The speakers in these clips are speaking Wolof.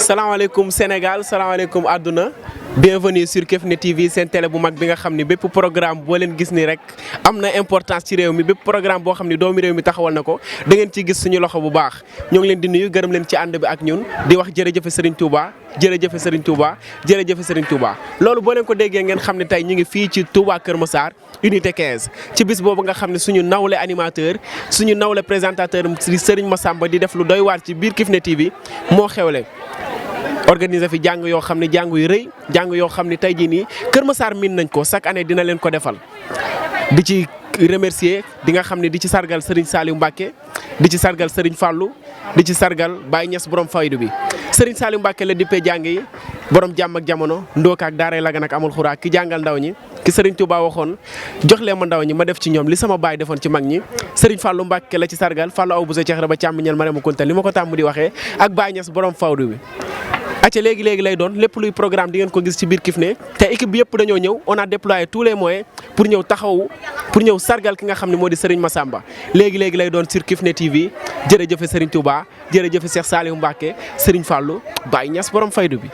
salaamaaleykum Sénégal salaamaaleykum àdduna bienvenue sur Kifne TV seen télé bu mag bi nga xam ni bépp programme boo leen gis ni rek am na importance ci réew mi bépp programme boo xam ni doomi réew mi taxawal na ko da ngeen ciy gis suñu loxo bu baax ñoo ngi leen di nuyu gërëm leen ci ànd bi ak ñun di wax jërëjëf Serigne Touba jërëjëf Serigne Touba jërëjëf Serigne Touba loolu boo leen ko déggee ngeen xam ne tey ñu ngi fii ci Touba Keur Massar unité 15 ci bis boobu nga xam ne suñu nawle animateur suñu nawle présentateur Serigne Massamba di def lu doy waar ci biir Kifne TV moo xewle organiser fi jàng yoo xam ne jàng yu rëy jàng yoo xam ne tey jii nii Keur Massar miin nañ ko chaque année dina leen ko defal di ci remercier di nga xam ne di ci sargal Serigne Saliou Mbacké di ci sargal Serigne Fallou di ci sargal Baye Niass borom faydu bi Serigne Saliou Mbacké la dippee jàng yi borom jàmm ak jamono ndooka ak daaray lagan ak amul xuraa ki jàngal ndaw ñi ki Serigne Touba waxoon jox leen ma ndaw ñi ma def ci ñoom li sama baay defoon ci mag ñi Serigne Fallou Mbacké la ci sargal Fallou aw bu sa ceexra ba càmm ñel ma rema kunta li ma ko tàmm di waxee ak Baye Niass borom faydu bi acca léegi lay doon lépp luy programme di ngeen ko gis ci biir Kifne te équipe bi yëpp dañoo ñëw on a déployé tous les moyens pour ñëw taxaw pour ñëw sargal ki nga xam ne moo di Serigne Massamba léegi lay doon sur Kifne TV jërëjëf Serigne Touba jërëjëf Cheikh Saliou Mbacké Serigne Fallou Baye Niass borom faydu bi.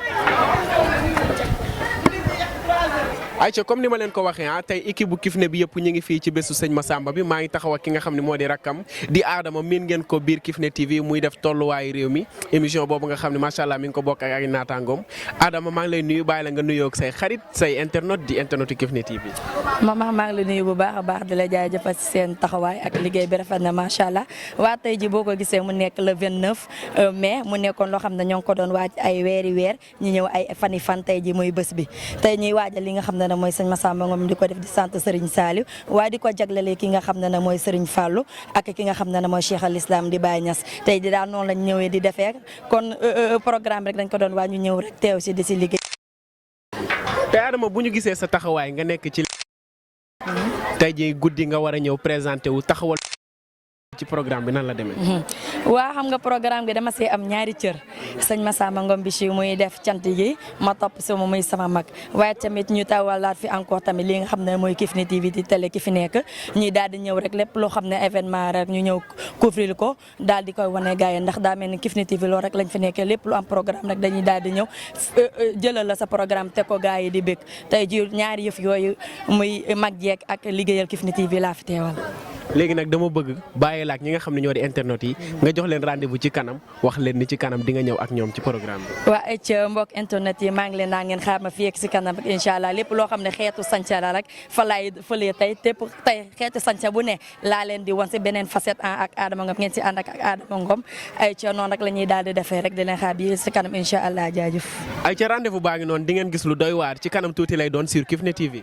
ayca comme ni ma leen ko waxee tey équipe bu Kifne bi yëpp ñu ngi fii ci bésu sëñ Massamba bi maa ngi taxaw ak ki nga xam ne moo di rakkam di Adama miin ngeen ko biir Kifne TV muy def tolluwaayu réew mi émission boobu nga xam ne macha allah mi ngi ko bokk ak ay naataangoom Adama maa ngi lay nuyu bàyyi la nga nuyoo ak say xarit say internet di internetu Kifne TV. maa ngi lay nuyu bu baax a baax di la jaajëfal ci seen taxawaay ak liggéey bi rafet na macha allah waa tey ji boo ko gisee mu nekk le 29 mai mu nekkoon loo xam ne ñoo ngi ko doon waaj ay weeri weer ñu ñëw ay fan tey ji muy bés bi tey ñuy waajal li nga xam ne mooy sëñ Massamba Ngom di ko def di sant Serigne Saliou waaye di ko jaglele ki nga xam ne mooy Serigne Fallou ak ki nga xam ne mooy Cheikh al Islam di Baye Niass tey di daal noonu lañ ñëwee di defee kon programme rek dañ ko doon waa ñu ñëw rek teew si di si liggéey. te Adama bu ñu gisee sa taxawaay nga nekk ci tey jii guddi nga war a ñëw présenté wu taxawal ci programme bi nan la demee. waa xam nga programme bi dama see am ñaari cër sëñ Massamba Ngom bi si muy def cant gi ma topp si moom muy sama mag waaye tamit ñu tawalaat fi encore tamit li nga xam ne mooy Kifne TV di télé ki fi nekk ñuy daal di ñëw rek lépp loo xam ne événement rek ñu ñëw couvrir ko daal di koy wane gars yi ndax daa mel ni Kifne TV loolu rek lañ fi nekkee lépp lu am programme rek dañuy daal di ñëw jëlal la sa programme te ko gars yi di bëgg tey ji ñaari yëf yooyu muy mag jeeg ak liggéeyal Kifne TV laa fi teewal. léegi nag dama bëgg bàyyi la ak ñi nga xam ne ñoo di internet yi nga jox leen rendez-vous ci kanam wax leen ni ci kanam di nga ñëw ak ñoom ci programme bi. waa mbokk internet yi maa ngi leen naa ngeen xaar ma fii ak si kanam rek incha allah lépp loo xam ne xeetu sanca la rek fa laay fëlee tey xeetu sanca bu ne laa leen di wan si beneen facette ak Adama Ngom ngeen si ànd ak Adama Ngom noonu rek la ñuy daal di defee rek di leen xaar bi si kanam incha allah jaajëf. rendez-vous baa ngi noonu di ngeen gis lu doy waar ci kanam tuuti lay doon sur Kifne TV.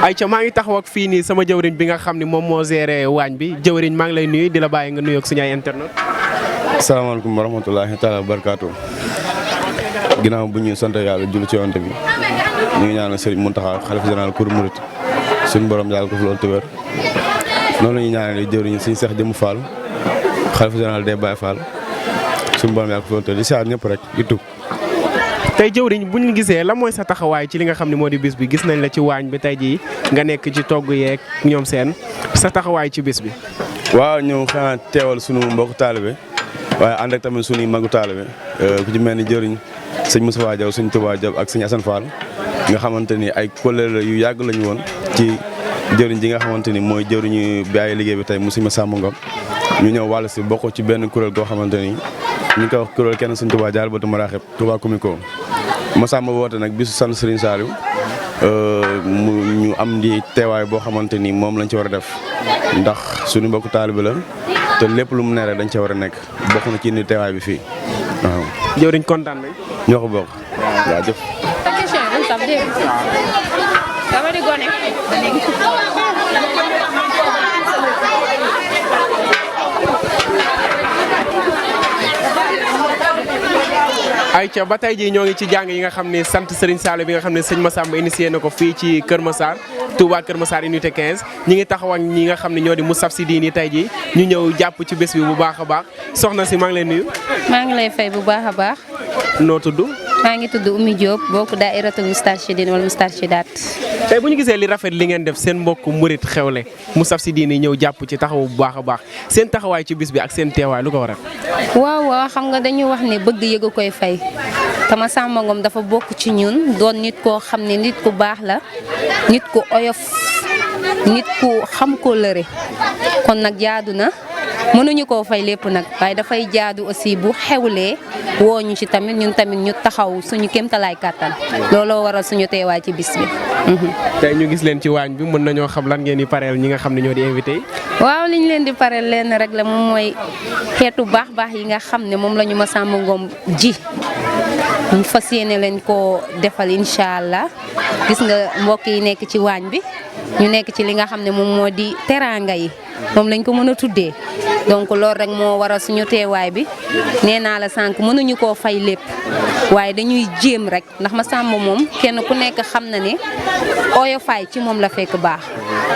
ayca maa ngi taxaw ak fii nii sama jëwriñ bi nga xam ne moom moo géré waañ bi jëwriñ maa ngi lay nuyu di la bàyyi nga nuyoog suñu ay internet. asalaamaaleykum wa rahmatulahi taala wa barakaatu. ginnaaw bu ñu sant yàlla julli ci yonent bi ñu ngi ñaanal Serigne Mountakha xalifa général Keur Mouride suñu borom yàlla ko fi loolu te wér noonu la ñuy ñaanal jëwriñ suñu Seex Jëmu Fall xalifa général des Baye Fall suñu borom yàlla ko fi loolu te di siyaar ñëpp rek di tub. tey jëwriñ bu ñu gisee la mooy sa taxawaay ci li nga xam ne moo di bis bi gis nañ la ci waañ bi tey jii nga nekk ci togg yeeg ñoom seen sa taxawaay ci bis bi. waaw ñëw xanaa teewal sunu mbokku taalibe waaye ànd ak tamit suñuy magu taalibe ku ci mel ni jëriñ sëñ Moussa Diaw sëñ Touba Diaw ak sëñ Assane Fall nga xamante ni ay collègues yu yàgg lañu woon ci jëriñ ji nga xamante ni mooy jëriñu bi ay liggéey bi tey mu sëñ Massamba Ngom ñu ñëw wàll si bokk ci benn kuréel goo xamante ni ñu ngi koy wax kuréel kenn sëñ Touba Diallo Batu Maraxib Touba Komiko Massamba woote nag bisu sant Serigne Saliou ñu am di teewaay boo xamante ni moom lañ ci war a def ndax suñu mbokku taalibe la te lépp lu mu ne rek dañ ca war a nekk bokk na ci indi teewaay bi fii waaw. jëwriñ kontaan nañ. ñoo ko bokk waaw jëf. ayca ba tey jii ñoo ngi ci jàng yi nga xam ne sant Serigne Saliou bi nga xam ne sëñ Massamba initié na ko fii ci Kër Massar Touba Kër Massar unité 15 ñi ngi taxaw ak ñi nga xam ne ñoo di Moussaf si diini tey jii ñu ñëw jàpp ci bés bi bu baax a baax soxna si maa ngi lay nuyu. maa ngi lay fay bu baax a baax. noo tudd. maa ngi tudd Oumy Diop bokk daayiratul Moustarchidine wala Moustarchidaat. tey bu ñu gisee li rafet li ngeen def seen mbokk murit xewle Moussaf si diini ñëw jàpp ci taxaw bu baax a baax seen taxawaay ci bis bi ak seen teewaay lu ko waral. waaw xam nga dañuy wax ne bëgg yëg a koy fay te Massamba Ngom dafa bokk ci ñun doon nit koo xam ne nit ku baax la nit ku oyof nit ku xam ko lëre kon nag jaadu na mënuñu koo fay lépp nag waaye dafay jaadu aussi bu xewlee woo ñu ci tamit ñun tamit ñu taxaw suñu kéemtalaay kàttan looloo waral suñu teewaay ci bis bi. tey ñu gis leen ci waañ bi mën nañoo xam lan ngeen di pareel ñi nga xam ne ñoo di invité yi. waaw li ñu leen di pareel leen rek la moom mooy xeetu baax yi nga xam ne moom la ñu Massamba Ngom ji. ñu fas yéene leen koo defal incha allah gis nga mbokk yi nekk ci waañ bi ñu nekk ci li nga xam ne moom moo di teraanga yi moom lañ ko mën a tuddee donc loolu rek moo waral suñu teewaay bi nee naa la sànq mënuñu koo fay lépp waaye dañuy jéem rek ndax Massamba moom kenn ku nekk xam na ne oyofaay ci moom la fekk baax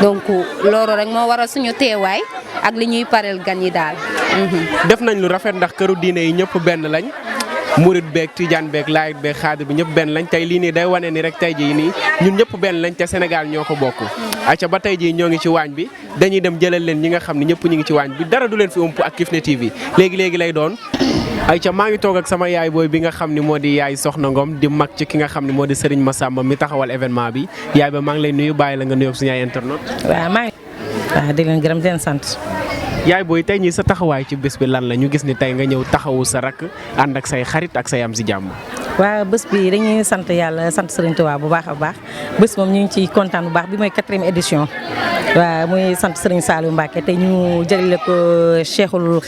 donc loolu rek moo waral suñu teewaay ak li ñuy pareel gan yi daal. def nañ lu rafet ndax këru diine yi ñëpp benn lañ. murit beeg tijaan beeg laayit beeg xaadir bi ñëpp benn lañ tey lii nii day wane ni rek tey jii nii ñun ñëpp benn lañ te Sénégal ñoo ko bokk. acca ba tey jii ñoo ngi ci waañ bi dañuy dem jëlal leen ñi nga xam ne ñëpp ñu ngi ci waañ bi dara du leen fi ump ak Kifne TV léegi lay doon. ayca maa ngi toog ak sama yaay booy bi nga xam ne moo di yaay Soxna Ngom di mag ci ki nga xam ne moo di Serigne Massamba mi taxawal événement bi yaay ba maa ngi lay nuyu bàyyi la nga nuyoog suñu ay internet. waaw di leen gërëm di leen sant. yaay booy tey ñii sa taxawaay ci bés bi lan la ñu gis ni tey nga ñëw taxawu sa rakk ànd ak say xarit ak say am si jàmm. waaw bés bi dañuy sant yàlla sant Serigne Touba bu baax a baax bés moom ñu ngi ciy kontaan bu baax bi mooy 4e édition waaw muy sant Serigne Saliou Mbacke te ñu jagleel ko Cheikhul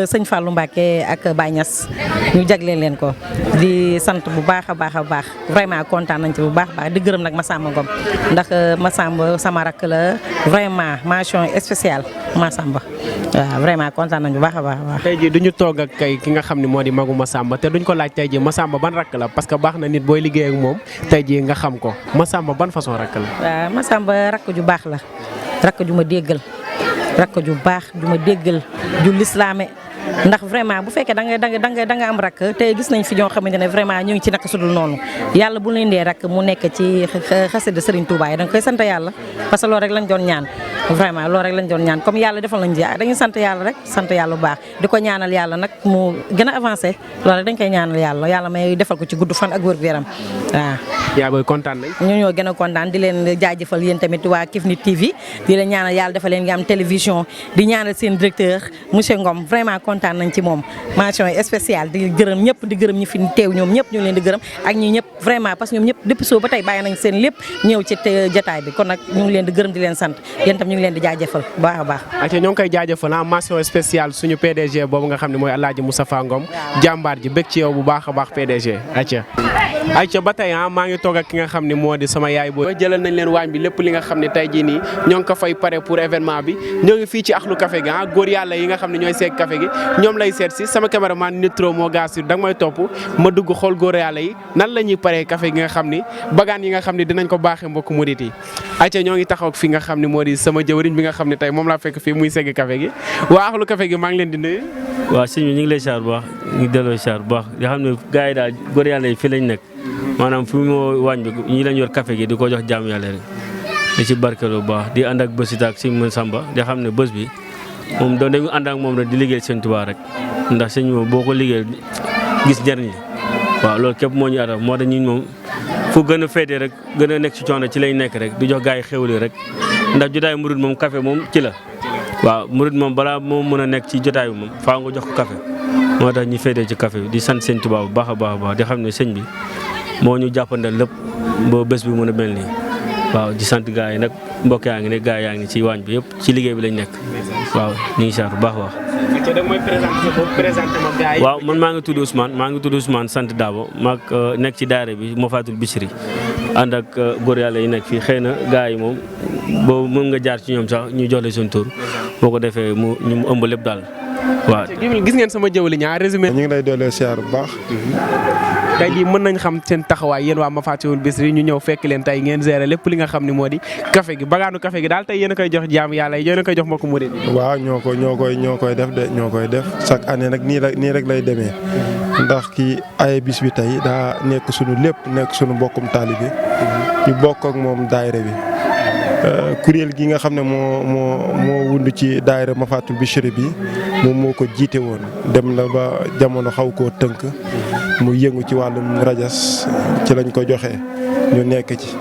Sëñ Fallou Mbacke ak Baye Niass ñu jagleel leen ko di sant bu baax a baax vraiment kontaan nañ ci bu baax di gërëm nag Massamba Ngom ndax Massamba sama rakk la vraiment mention spéciale Massamba waaw vraiment kontaan nañ bu baax a baax. tey jii duñu toog ak kay ki nga xam ne moo di magu Massamba te duñ ko laaj tey jii Massamba ban rakk la parce que baax na nit booy liggéey ak moom tey jii nga xam ko Massamba ban façon rakk la. waaw Massamba rakk ju baax la rakk ju ma déggal rakk ju baax ju ma déggal ju lislaame ndax vraiment bu fekkee da nga am rakk te gis nañ fi ñoo xamante ne vraiment ñu ngi ci naka sudul noonu yàlla bu leen dee rakk mu nekk ci xasida Serigne Touba yi da nga koy sant yàlla parce que loolu rek lañ doon ñaan vraiment loolu rek lañ doon ñaan comme yàlla defal nañ dañuy sant yàlla rek sant yàlla bu baax di ko ñaanal yàlla nag mu gën a avancé loolu rek dañ koy ñaanal yàlla may defal ko ci gudd fan ak wér gu yaram waaw. yaa booy kontaan nañ. ñu ñoo gën a kontaan di leen jaajëfal yéen tamit waa Kifne TV di leen ñaanal yàlla defal leen nga am télévision di ñaanal seen directeur monsieur Ngom vraiment kontaan nañ ci moom mention spéciale di gërëm ñëpp di gërëm ñi fi teew ñoom ñëpp ñu leen di gërëm ak ñi ñëpp vraiment parce que ñoom ñëpp depuis soo ba tey bàyyi nañ seen lépp ñëw ci jotaay bi kon nag ñu ngi leen di gërëm di leen sant yéen tam ñu ngi leen di jaajëfal bu baax a baax. ayca ñoo ngi koy jaajëfal mention spéciale suñu PDG boobu nga xam ne mooy Alaaji Moustapha Ngom jàmbaar ji bëgg ci yow bu baax a baax PDG ayca ba tey maa ngi toog ak ki nga xam ne moo di sama yaay booy jëlal nañ leen waañ bi lépp li nga xam ne tey jii nii ñoo ngi ko fay pare pour événement bi ñoo ngi fii ci axlu café gi góor yàlla yi nga xam ne ñooy seeg café gi ñoom lay seet si sama caméraman nitro moo gaa sur da nga may topp ma dugg xool góor yàlla yi nan la ñuy paree café gi nga xam ni bagaan yi nga xam ne dinañ ko baaxee mbokk murit yi ayca ñoo ngi taxaw ak fi nga xam ne moo di sama jëwriñ bi nga xam ne tey moom laa fekk fii muy segg café gi waa axlu café gi maa ngi leen di nuyu. waaw sëñ bi ñu ngi lay siyaar bu baax ñu ngi delloo siyaar bu baax nga xam ne gars yi daal góor yàlla yi fii lañ nekk maanaam fi moo waañ bi ñi lañ yor café gi di ko jox jaam yàlla rek di ci barkeeloo bu baax di ànd ak bés it ak sëñ Massamba di xam ne bés bi moom dañu ànd ak moom rek di liggéey sëñ Tuubaa rek ndax sëñ moom boo ko liggéey gis njëriñ waaw loolu képp moo ñu aral moo tax ñun moom fu gën a féetee rek gën a nekk ci coono ci lay nekk rek di jox gars yi xéwli rek ndax jotaay murid moom café moom ci la waaw murid moom balaa moom mën a nekk ci jotaay bi moom faa nga jox ko café moo tax ñu féetee ci café bi di sant sëñ Tuubaa bu baax a baax a baax di xam ne sëñ bi moo ñu jàppandal lépp ba bés bi mën a mel nii waaw di sant gars yi nag mbokk yaa ngi ne gars yaa ngi ci waañ bi yëpp ci liggéey bi lañ nekk waaw ñu ngi sant bu baax wax waaw man maa ngi tudd Ousmane sant Dabo maag nekk ci daara bi moo faatul Bichri ànd ak góor yàlla yi nekk fii xëy na gars yi moom boobu mën nga jaar ci ñoom sax ñu jox la seen tur boo ko defee ñu ëmb lépp daal waaw. gis ngeen sama jëwli ñaar résumé. ñu ngi lay doolee siyaar bu baax. tey jii mën nañ xam seen taxawaay yéen waa Mafatihul Bichri ñu ñëw fekk leen tey ngeen gérer lépp li nga xam ni moo di café gi bagaanu café gi daal tey yéen a koy jox jaam yàlla yéen a koy jox mbokku murid yi. waaw ñoo koy def de ñoo koy def chaque année nag nii rek lay demee ndax kii ay bis bi tey daa nekk sunu lépp nekk sunu mbokkum taalibe ñu bokk ak moom daayira bi. kuréel gi nga xam ne moo wund ci daayira Mafatihul Bichri bi moom moo ko jiite woon dem na ba jamono xaw koo tënk mu yëngu ci wàllum rajas ci lañ ko joxee ñu nekk ci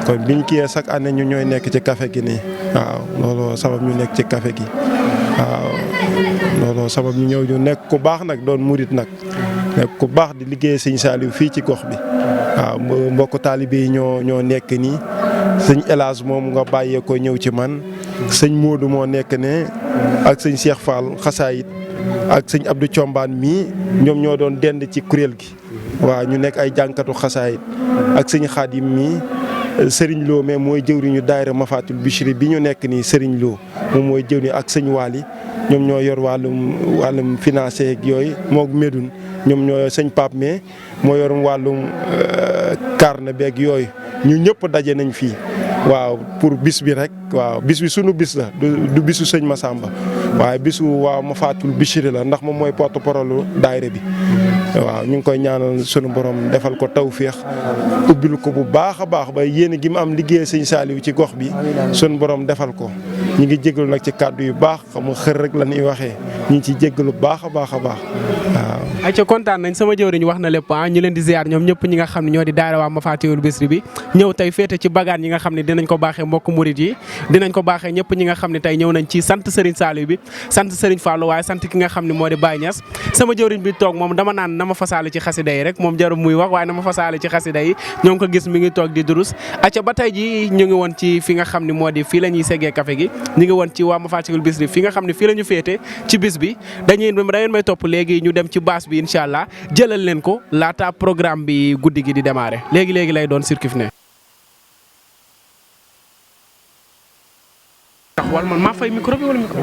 kon biñ kiyee chaque année ñu ñooy nekk ci café gi nii waaw looloo sabab ñu nekk ci café gi waaw looloo sabab ñu ñëw ñu nekk ku baax nag doon murit nag nekk ku baax di liggéey sëñ Saliou fii ci gox bi waaw mbokk taalibe yi ñoo nekk nii sëñ El Hadj moom nga bàyyee ko ñëw ci man sëñ Modou moo nekk ne ak sëñ Cheikh Fall xasaayit ak sëñ Abdou Thiombane mii ñoom ñoo doon dend ci kuréel gi waaw ñu nekk ay jànkatu xasaayit ak sëñ Khadim mii Serigne Lo mais mooy jëwriñu daayira Mafatihul Bichri bi ñu nekk nii Serigne Lo moom mooy jëwriñ ak sëñ Waly ñoom ñoo yor wàllum financé ak yooyu moog Médoune ñoom ñoo sëñ Pape mais moo yor wàllum carnet beeg yooyu ñu ñëpp daje nañ fii waaw pour bis bi rek waaw bis bi sunu bis la du bisu sëñ Massamba waaye bisu waa Mafatihul Bichri la ndax moom mooy porte-parole daayira bi waaw ñu ngi koy ñaanal sunu borom defal ko tawféex ubbil ko bu baax a baax ba yéen gi mu am liggéey sëñ Saliou ci gox bi sunu borom defal ko ñu ngi jégalu nag ci kàddu yu baax xam nga xër rek la ñuy waxee ñu ngi ciy jégalu baax a baax a baax waaw. ayca kontaan nañ sama jëwriñ wax na lépp ñu leen di ziar ñoom ñëpp ñi nga xam ne ñoo di daara waa Mafatihul Bichri bi ñëw tey féete ci bagaan yi nga xam ne dinañ ko baaxee mbokk murit yi dinañ ko baaxee ñëpp ñi nga xam ne tey ñëw nañ ci sant Serigne Saliou bi sant Serigne Fallou waaye sant ki nga xam ne moo di Baye Niass sama jëwriñ bi toog moom dama naan na ma fasaale ci xasida yi rek moom jarul muy wax waaye na ma fasaale ci xasida yi ñoo ngi ko gis mi ngi toog di durus acca ba tey ji ñu ngi woon ci fi nga xam ne moo di fii la ñuy seggee café gi ñu ngi woon ci waa Mafatihul Bichri fi nga xam ne fii la ñu féete ci bis bi da ngeen may topp léegi ñu dem ci baas bi incha allah jëlal leen ko laata programme bi guddi gi di démarrer léegi lay doon sur Kifne. wala man maa fay micro bi wala micro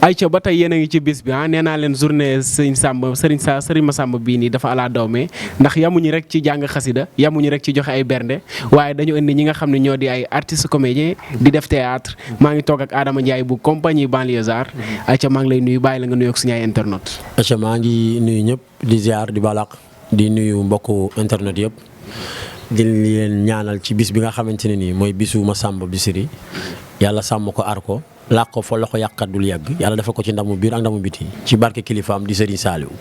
ayca ba tey yéen a ngi ci bis bi nee naa leen journée Serigne Massamba bii nii dafa ala dawme ndax yamuñu rek ci jàng xasida yamuñu rek ci joxe ay bernde waaye dañu indi ñi nga xam ne ñoo di ay artistes comédiens di def théâtre maa ngi toog ak Adama Ndiaye bu compagnie Banlieusards ayca maa ngi lay nuyu bàyyi la nga nuyoog suñu ay internet. ayca maa ngi nuyu ñëpp di ziar di balaq di nuyu mbokku internet yëpp. di leen ñaanal ci bis bi nga xamante ne nii mooy bisu Massamba Bichri yàlla sàmm ko aar ko làq ko fa loxo yàqkat dul yàgg yàlla dafa ko ci ndamu biir ak ndamu biti ci barke kilifaam di Serigne Saliou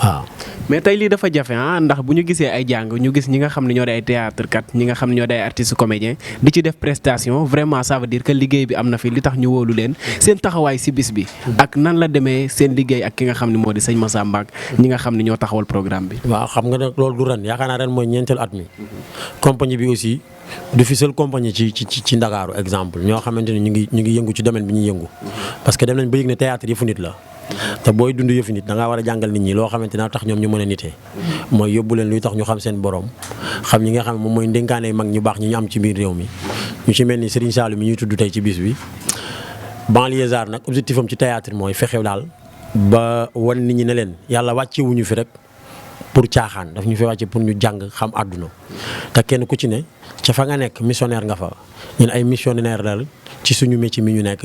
waaw. mais tey lii dafa jafe ndax bu ñu gisee ay jàng ñu gis ñi nga xam ne ñoo di ay théâtre kat ñi nga xam ne ñoo di ay artistes comédiens di ci def prestation vraiment ça veut dire que liggéey bi am na fi li tax ñu wóolu leen seen taxawaay si bis bi ak nan la demee seen liggéey ak ki nga xam ne moo di sëñ Massamba ak ñi nga xam ne ñoo taxawal programme bi. waaw xam nga nag loolu du ren yaakaar naa ren mooy ñeenteel at mi compagnie bi aussi du fi seul compagnie ci Ndakaaru exemple ñoo xamante ne ñu ngi yëngu ci domaine bi ñuy yëngu parce que dem nañ ba yëg ne théâtre yëfu nit la te booy dund yëfu nit da ngaa war a jàngal nit ñi loo xamante ne tax ñoom ñu mën a nitee mooy yóbbu leen luy tax ñu xam seen borom xam ñi nga xam ne moom mooy ndénkaane mag ñu baax ñi ñu am ci biir réew mi ñu ci mel ni Serigne Saliou mi ñuy tudd tey ci bis bi Banlieusards nag objectif am ci théâtre mooy fexe daal ba wan nit ñi ne leen yàlla wàcce wuñu fi rek pour caaxaan daf ñu fi wàcce pour ñu jàng xam àdduna te kenn ku ci ne ca fa nga nekk missionnaire nga fa ñun ay missionnaire dal ci suñu métier mi ñu nekk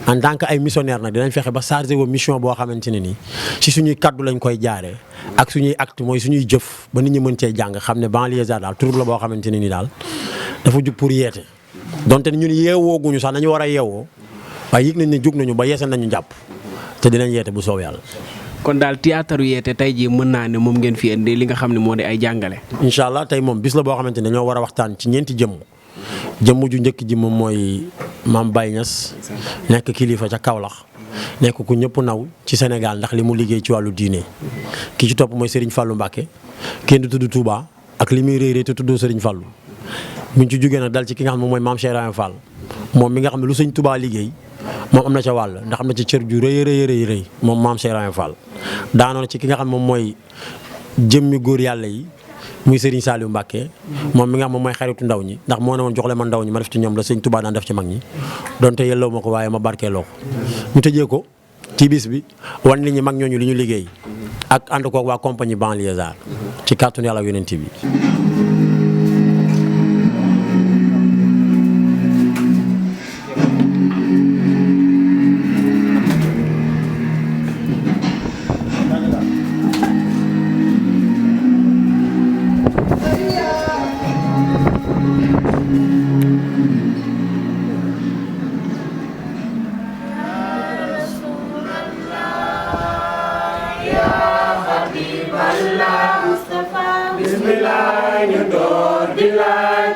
en tant que ay missionnaire nag dinañ fexe ba chargé wu mission boo xamante ne nii ci suñuy kaddu lañ koy jaaree ak suñuy acte mooy suñuy jëf ba nit ñi mën cee jàng xam ne Banlieusards daal tur la boo xamante ne nii daal dafa jug pour yeete donte ne ñun yeewooguñu sax nañu war a yeewoo waaye yëg nañ ne jug nañu ba yeesal nañu jàpp te dinañ yeete bu soob yàlla. kon daal théâtre yeete tey jii mën naa ne moom ngeen fi indi li nga xam ne moo di ay jàngale. incha allah tey moom bis la boo xamante ne dañoo war a waxtaan ci ñeenti jëmm ju njëkk ji moom mooy maam Baye Niass nekk kilifa ca Kaolack nekk ku ñëpp naw ci Sénégal ndax li mu liggéey ci wàllu diine ki ci topp mooy Serigne Fallou Mbacké kenn du tudd Touba ak li muy réeré te tuddoo Serigne Fallou buñ ci jógee nag dal ci ki nga xam ne moom mooy maam Cheikh Ibrahima Fall moom mi nga xam ne lu sëñ Touba liggéey moom am na ca wàll ndax am na ci cër ju rëy moom maam Cheikh Ibrahima Fall daanoon ci ki nga xam moom mooy jëmmi góor yàlla yi muy Serigne Saliou Mbacké moom mi nga xam moom mooy xaritu ndaw ñi ndax moo ne woon jox leen ma ndaw ñi ma def ci ñoom la sëñ Touba daan def ci mag ñi donte yelloo ma ko waaye ma barkeeloo ko ñu tëjee ko ci bis bi wan nit ñi mag ñooñu li ñu liggéey ak ànd koog waa compagnie banlieusard ci kàttanu yàlla yonent bi. bismillah ñu door di laaj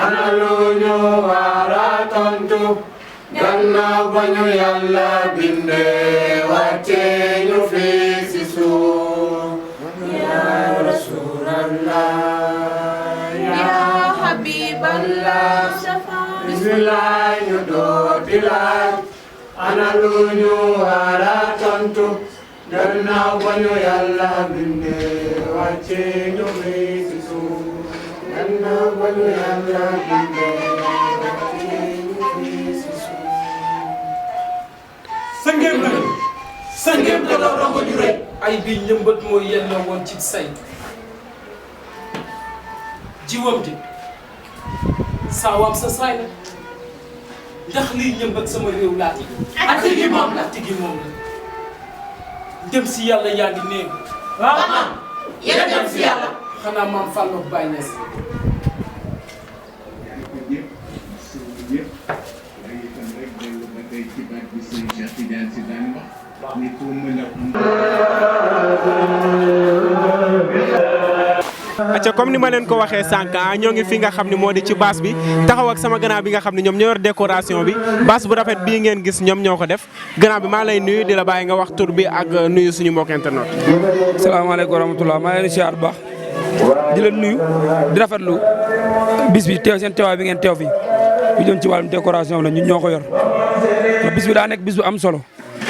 ana lu ñu war a tontu gannaaw ba ñu yàlla bindee wàcce ñu fii si suuf ya rasulallah ya habiballah bismillah ñu door di laaj ana lu ñu war a tontu gannaaw ba ñu yàlla bindee wàcce ñu fii si suuf gannaaw ba ñu yàlla bindee wàcce ñu fii si suuf. sëngéem nag sëngéem da doon romb ju rëy ay bii ñëmbat mooy yelloo woon ci say jiwam di saawaam sa saay la ndax lii ñëmbat sama réew laati atti gi moom la atti gi moom la dem si yàlla yaa ngi néeg waaw maam yéen dem si yàlla xanaa maam Fallou Baye Niass acca comme ni ma leen ko waxee sànq ñoo ngi fi nga xam ne moo di ci baas bi taxaw ak sama gannaaw bi nga xam ne ñoom ñoo yor décoration bi baas bu rafet bii ngeen gis ñoom ñoo ko def gannaaw bi maa lay nuyu di la bàyyi nga wax tur bi ak nuyu suñu mbokk internet. salaamaaleykum wa rahmatulah maa ngi leen di siyaar bu baax di leen nuyu di rafetlu bis bi teew seen teewaay bi ngeen teew fi ñu jëm ci wàllum décoration la ñun ñoo ko yor bis bi daa nekk bis bu am solo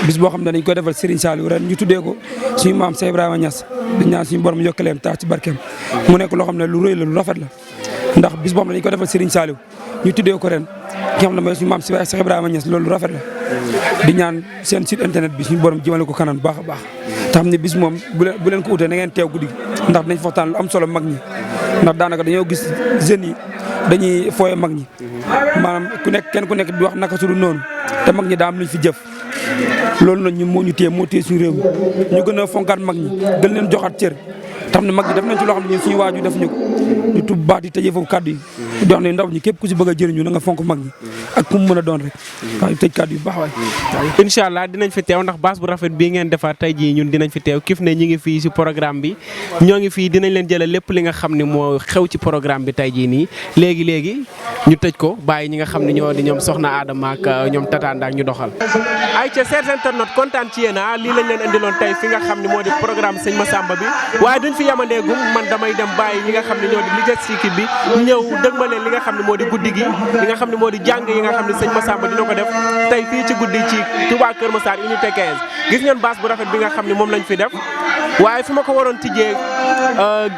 bis boo xam ne dañ koy defal Serigne Saliou ren ñu tuddee ko suñu maam Cheikh Ibrahima Niass di ñaan suñu borom yokkaleem tax ci barkeem mu nekk loo xam ne lu rëy la lu rafet la ndax bis boo xam ne dañ ko defal Serigne Saliou ñu tuddee ko ren ki nga xam ne mooy suñu maam Cheikh Ibrahima Niass loolu lu rafet la di ñaan seen site internet bi suñu borom jëmale ko kanam baax a baax te xam ne bis moom bu leen ko utee na ngeen teew guddi ndax dañ foxtaan lu am solo mag ñi ndax daanaka dañoo gis jeunes yi dañuy fooye mag ñi maanaam kenn ku nekk di wax naka su dul noonu te mag ñi daa am luñ fi jëf loolu nag ñun moo ñu téye moo téye suñu réew mi ñu gën a fonkaat mag ñi gën leen joxaat cër tax ne mag ñi def nañ ci loo xam ne ñun suñu waaju def ñu ko di tub baax di tëjee foofu kàddu yi di wax ne ndaw ñi képp ku si bëgg a jëriñu na nga fonk mag ñi ak ku mu mën a doon rek waaw tëj kàddu yu baax waay incha allah dinañ fi teew ndax baas bu rafet bii ngeen defar tey jii ñun dinañ fi teew Kifne ñi ngi fii si programme bi ñoo ngi fii dinañ leen jëlal lépp li nga xam ne moo xew ci programme bi tey jii nii léegi ñu tëj ko bàyyi ñi nga xam ne ñoo di ñoom soxna Adama ak ñoom Tatanda ak ñu doxal ay ca chers internautes kontaan ci yéen lii lañ leen indiloon tey fi nga xam ne moo di programme sëñ Massamba bi waaye duñ fi yamandeegum man damay dem bàyyi ñi nga xam ne ñoo di logistique bi ñëw dëgma leen li nga xam ne moo di guddi gi li nga xam ne moo di jàng yi nga xam ne sëñ Massamba dina ko def tey fii ci guddi ci Touba Keur Massar unité 15 gis ngeen baas bu rafet bi nga xam ne moom lañ fi def waaye fi ma ko waroon tijjee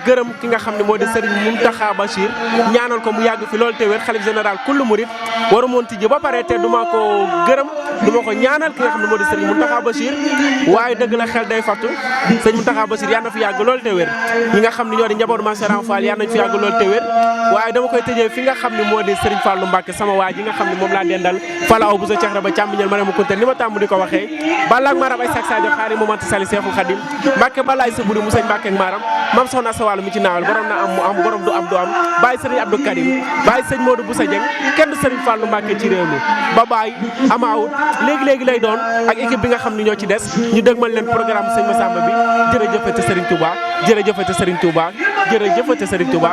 gërëm ki nga xam ne moo di Serigne Mountakha Bachir ñaanal ko mu yàgg fi loolu te wér xalif général kullu murid waru moon tijjee ba pare te duma ko gërëm duma ko ñaanal ki nga xam ne moo di Serigne Mountakha Bachir waaye dëgg la xel day fattu Serigne Mountakha Bachir yàlla na fi yàgg loolu te wér ñi nga xam ne ñoo di njabootu Massar Fall yàlla nañ fi yàgg loolu te wér waaye dama koy tëjee fi nga xam ne moo di Serigne Fallou Mbacké sama waa ji nga xam ne moom laa dendal fala aw bu sa ceexra ba càmmiñal ma ne ma kunte ni ma tàmm di ko waxee balaak maram ay sak sadio xaari momante sali Seexul Xadim Mbacké balaay sa buri mu sëñ Mbacké ak maram mam soxna sa wàllu mi ci naawal borom na am mu am borom du am du am bàyyi Serigne Abdou Karim bàyyi sëñ Modou Boussa Dieng kenn du Serigne Fallou Mbacké ci réew mi ba bàyyi amaawut léegi lay doon ak équipe bi nga xam ne ñoo ci des ñu dëgmal leen programme sëñ Massamba bi jërëjëfate Serigne Touba jërëjëfate Serigne Touba jërëjëfate Serigne Touba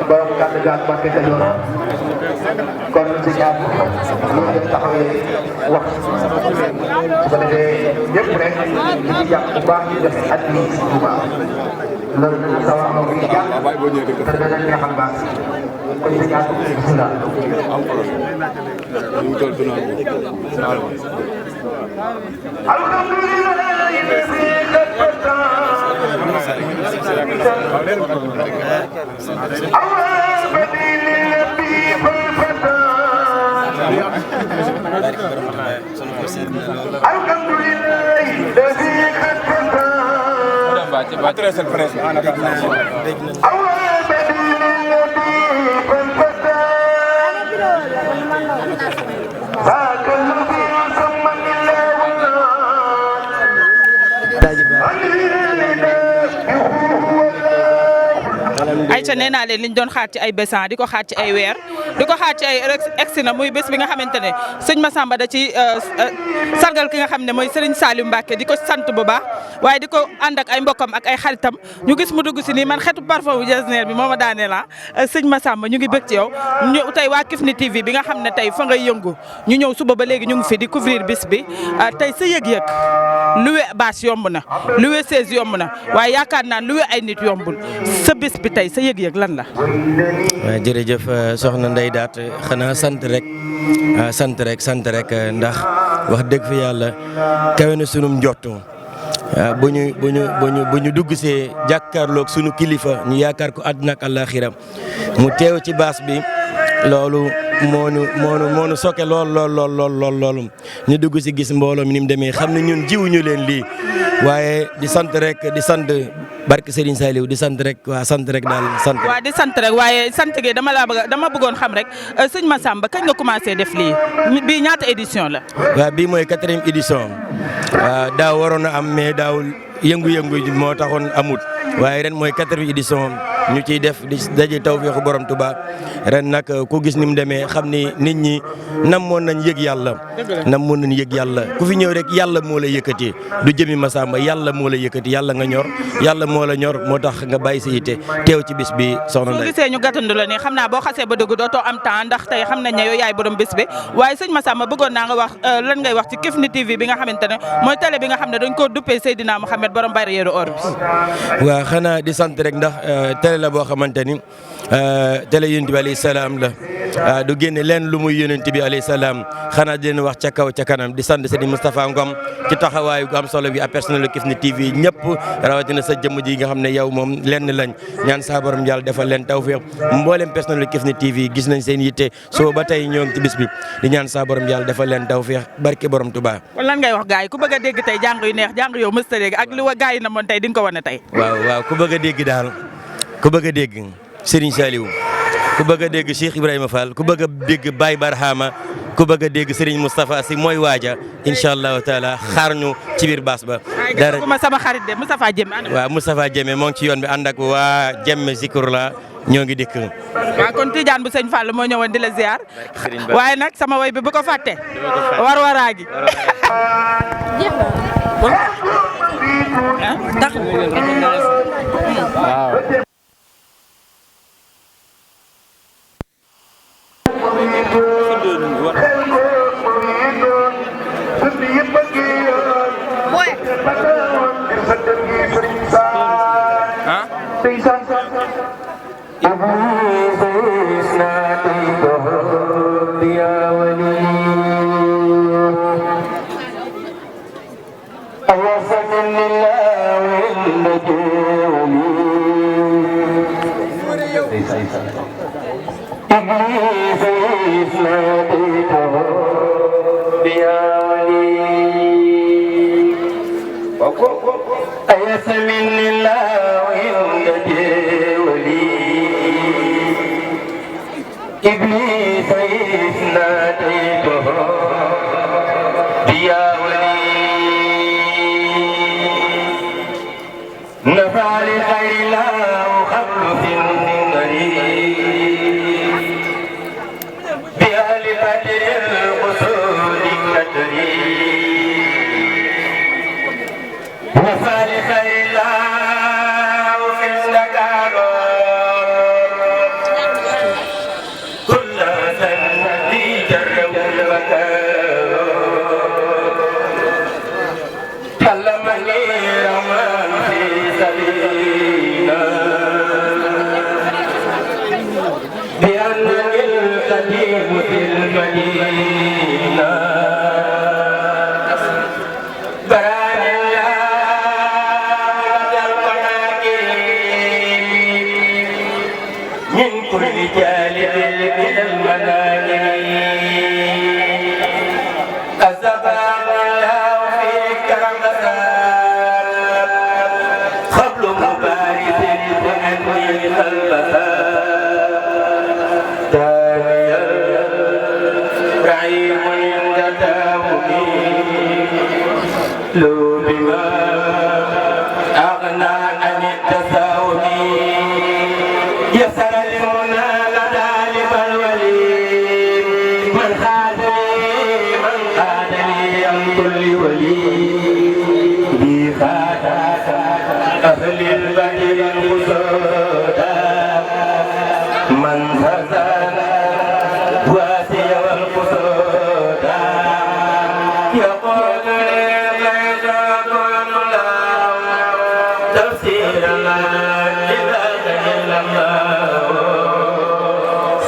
borom kàddu gaal Mbacké Kajoor kon ci ñaar ñu ngi taxawee wax su ko defee ñëpp rek ñu ngi jàpp bu baax ñu def at mi ci Touba loolu sa wax moo ngi jàpp te dana neexal baax kon ci ñaar bismillah alhamdulillah Aïcha nee naa leen liñ doon xaar ci ay bésan di ko xaar ci ay weer di ko xaar ci ay egsi na muy bés bi nga xamante ne sëñ Massamba da ci sargal ki nga xam ne mooy Serigne Saliou Mbacké di ko sant bu baax waaye di ko ànd ak ay mbokkam ak ay xaritam ñu gis mu dugg si nii man xetu parfum bu jasneer bi moo ma daanee la sëñ Massamba ñu ngi bëgg ci yow ñu tey waa Kifne TV bi nga xam ne tey fa ngay yëngu ñu ñëw suba ba léegi ñu ngi fi di couvrir bis bi tey sa yëg-yëg loué bâche yomb na loué chaise yomb na waaye yaakaar naa loué ay nit yombul sa bis bi tey sa yëg-yëg lan la. waaw jërëjëf soxna Ndeye Daat xanaa sant rek ndax wax dëgg fi yàlla kawe na sunum njott bu ñu dugg see jàkkaarloog sunu kilifa ñu yaakaar ko àdduna ak àllaaxira mu teew ci baas bi loolu moo nu sokke lool ñu dugg si gis mbooloo mi ni mu demee xam ne ñun jiwuñu leen lii waaye di sant barke Serigne Saliou di sant rek daal sant. waaw di sant rek waaye sant gi dama bëggoon xam rek sëñ Massamba kañ nga commencé def lii bii ñaata édition la. waaw bii mooy 4e édition daaw waroon na am mais daaw yëngu-yëngu moo taxoon amut waaye ren mooy 4e édition ñu ciy def di daje tawfeexu borom Tuubaa ren nag ku gis ni mu demee xam ni nit ñi namoon nañ yëg yàlla ku fi ñëw rek yàlla moo la yëkkati du jëmi Massamba yàlla moo la yëkkati yàlla nga ñor yàlla moo la ñor moo tax nga bàyyi sa yitte teew ci bis bi soxna Ndeye. soo gisee ñu gàttandu la nii xam naa boo xasee ba dugg dootoo am temps ndax tey xam nañ ne yow yaay borom bis bi waaye sëñ Massamba bëggoon naa nga wax lan ngay wax ci Kifne TV bi nga xamante ne mooy télé bi nga xam ne dañ koo duppee Seydina Mouhamed borom barrière or bi. waaw xanaa di sant rek ndax télé la boo xamante ni télé yonent bi alayhi salaam la du génne leen lu muy yonent bi alayhi salaam xanaa di leen wax ca kaw ca kanam di sant Serigne Moustapha Ngom ci taxawaayu gu am solo bi à personnel Kifne TV ñëpp rawatina sa jëmm ji nga xam ne yow moom lenn lañ ñaan saa borom yàlla defal leen tawfeex mboolem personnel Kifne TV gis nañ seen yitte soo ba tey ñoo ngi ci bis bi di ñaan saa borom yàlla defal leen tawfeex barke borom Touba. kon lan ngay wax gars yi ku bëgg a dégg tey jàng yu neex jàng yow mës a dégg ak li wa gars yi na moon tey di nga ko wane tey. waaw ku bëgg a dégg daal ku bëgg a dégg Serigne Saliou ku bëgg a dégg Cheikh Ibrahima Fall ku bëgg a dégg Baye Barhama ku bëgg a dégg Serigne Moustapha Sy mooy waaja incha allahu taala xaar ñu ci biir baas ba. dara ma sama xarit de Moustapha Diémé. waaw Moustapha Diémé moo ngi ci yoon bi ànd ak waa Diémé Zikur la ñoo ngi dikk. waaw kon Tidiane bu sëñ Fall moo ñëwoon di la ziar waaye nag sama woy bi bu ko fàtte war waraagi. waaw. جالب إلى المنام الزبان الله في كرم قبل مبارك أني خلفها دانيا رعيم عند داومي لو بما أغنى عن التساؤل يسر المنى لدى للولي من خادني عن كل ولي بخاتات أهل البدر الخسودا من فزان واسي والقصودا يقول ليس كل تفسير لا إله إلا الله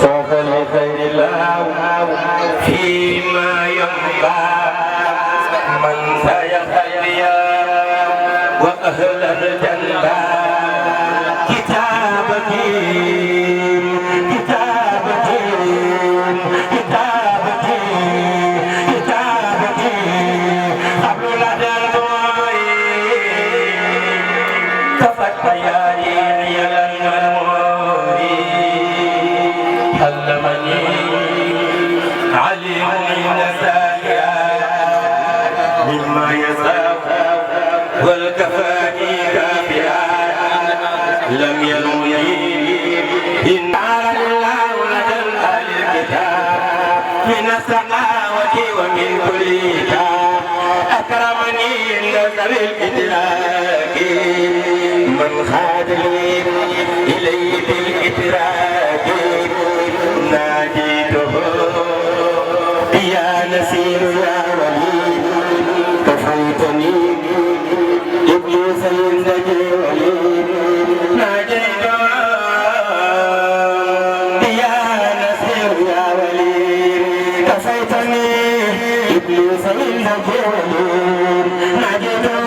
سوف لخير الله فيما يحبى من سيخلي وأهل الجنة كتابتي كتابتي كتابتي كتابتي قبل لدى كفت بياني عيالا والموري علمني عليم عند ساهيا مما يساق والكفاني كافيا لم ينوي إن على الله لدى أهل الكتاب من السقاوة ومن كل كتاب أكرمني عند ذوي الإدراك من خادني إليه بالإدراك ناديته يا نسير يا ولي كفيتني إبليس ينزجي ولي ناديته يا نسير يا ولي كفيتني إبليس ينزجي ولي ناديته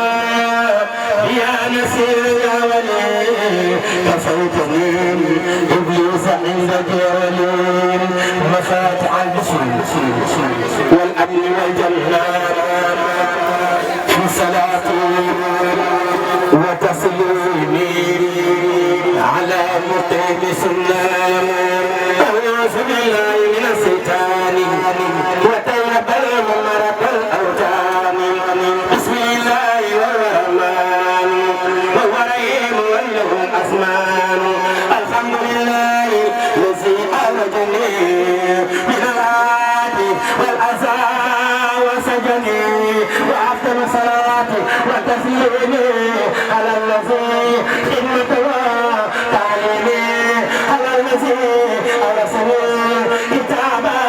يا نسير يا ولي كفيتني إبليس عند جليل مفاتح البشر والأمن والجنة في صلاتي وتسليمي على مقيم سنة أعوذ بالله من الشيطان وتيب المرض الأوتان بسم الله الرحمن وهو رحيم وله الأسمان الحمد لله الذي أخرجني من العاد والأذى وسجني وأفضل صلاة وتسليمي على الذي خدمته وتعليمي على الذي أرسلني كتابا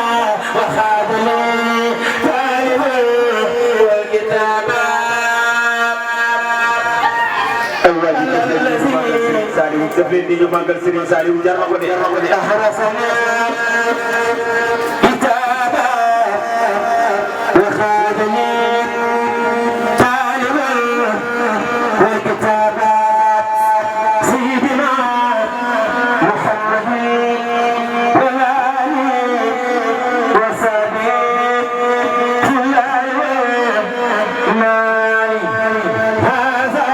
وخادمي طالبا والكتابا Saliou def leen ni ñu màggal Serigne Saliou jar na ko de أحرسنا كتابا وخادمي طالبا والكتابا سيدنا محمد وآله وصحبه كل مالي هذا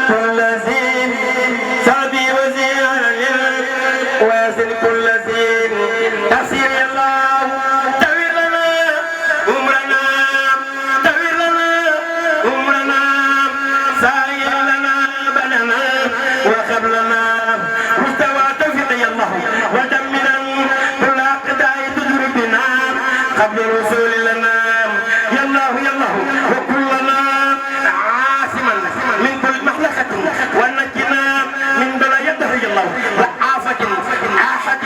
كل زين سعدي وزين قبل الوصول لنا يا الله يا الله وكلنا عاصما من كل محلقة ونجنا من بلايا الدهر يا الله وعافة آحة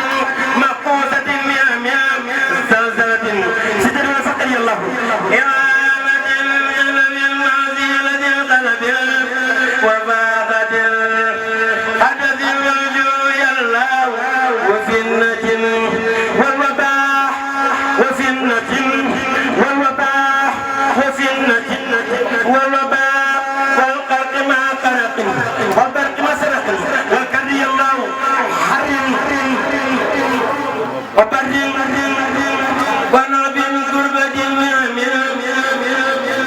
مقوسة ميام زلزلة ستر الفقر يا الله يا مدين المازلة القلب وباغة الحدث والجوع يا الله وفنة والوباح وفنة والوباح وفنة والوباح والقرق مع قرق والبرق مع سرق والكري الله حرم وبر ونعب من كربة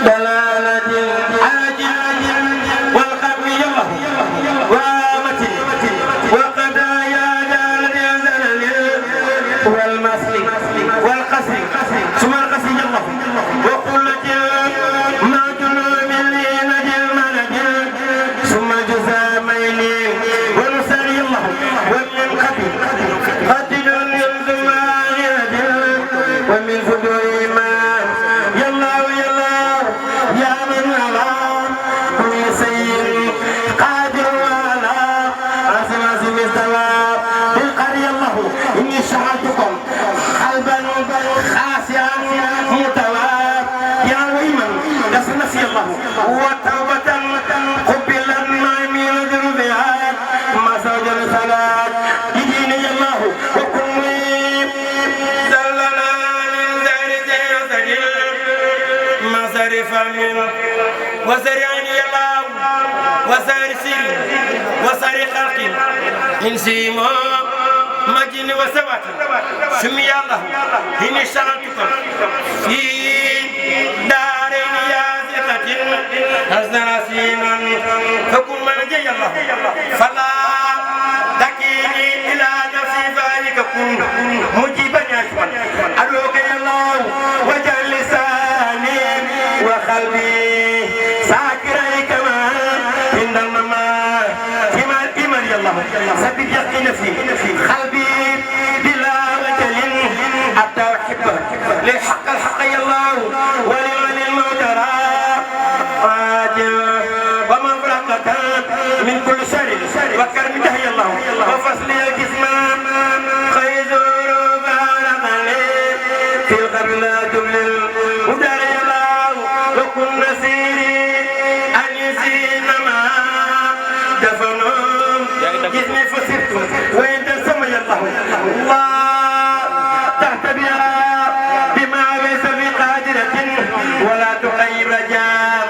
دلالة عاجل والخف يله وامة وقضايا دالة زلل والمسل والقصر ثم القصر يله وقلة ما جنوب لنج الملج ثم جزامين ونسر يله ومن قتل قتل ثم آخرة ومن فدوء إيمان يا الله يا الله يا من على كل شيء قادر على عاصم استوى بالقرية الله إني شهدتكم قلبا خاسئا متواب يا ويمن يصل نفسي الله وتوبة قبلا ما يميل ذنوبها ما زوج الصلاة يديني الله وكن زلنا للزهر سيصدر ما صرف من وسرعني الله وسار سر وسار خلق انسيما مجن وسوات سمي الله إن اشتغلتكم في دارين يا ثقة حسن سينا فكن من جي الله فلا تكيني إلى نفسي فالك كن مجيبا يشفا أدعوك يا الله وجعل لساني وقلبي ساكري كما عند الممات فيما الإيمان يا الله ثبت يقين في قلبي بلا وجل حتى أحبه للحق الحق يا الله ولمن الموتى عاجل ومفرقة من كل شر وكرم يا الله وفصل الجسم خيزور بارك لي في القبر لا تبلل ودار يا الله وكن نسيري أن يزين ما دفنوا جسمي فسرت وإن تسمى يا الله الله تحت بها بما ليس بقادرة ولا تغيب رجاء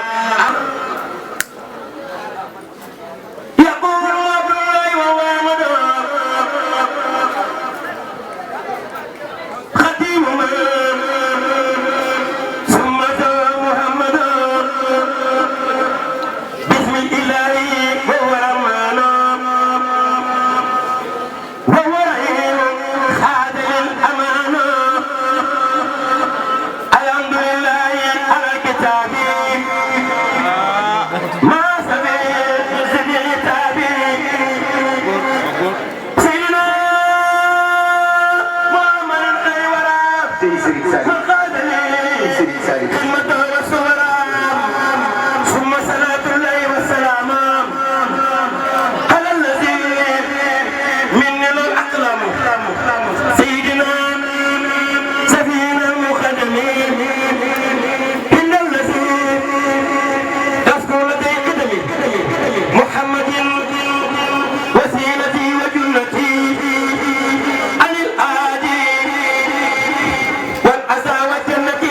يقول عبد الله وهو خديم ثم محمد بسم الله وهو رحمن وهو رحيم خادم الأمان الحمد لله على الكتاب ما سبيل تابي سيدنا محمد خير وراب فقادني خدمته والصبرا ثم صلاة الله والسلام على الذي مني الأقلام سيدنا سفينا المقدم إن الذي تذكر لدي قدمي محمد وسيلتي وجنتي عن الآدي والأسى والجنة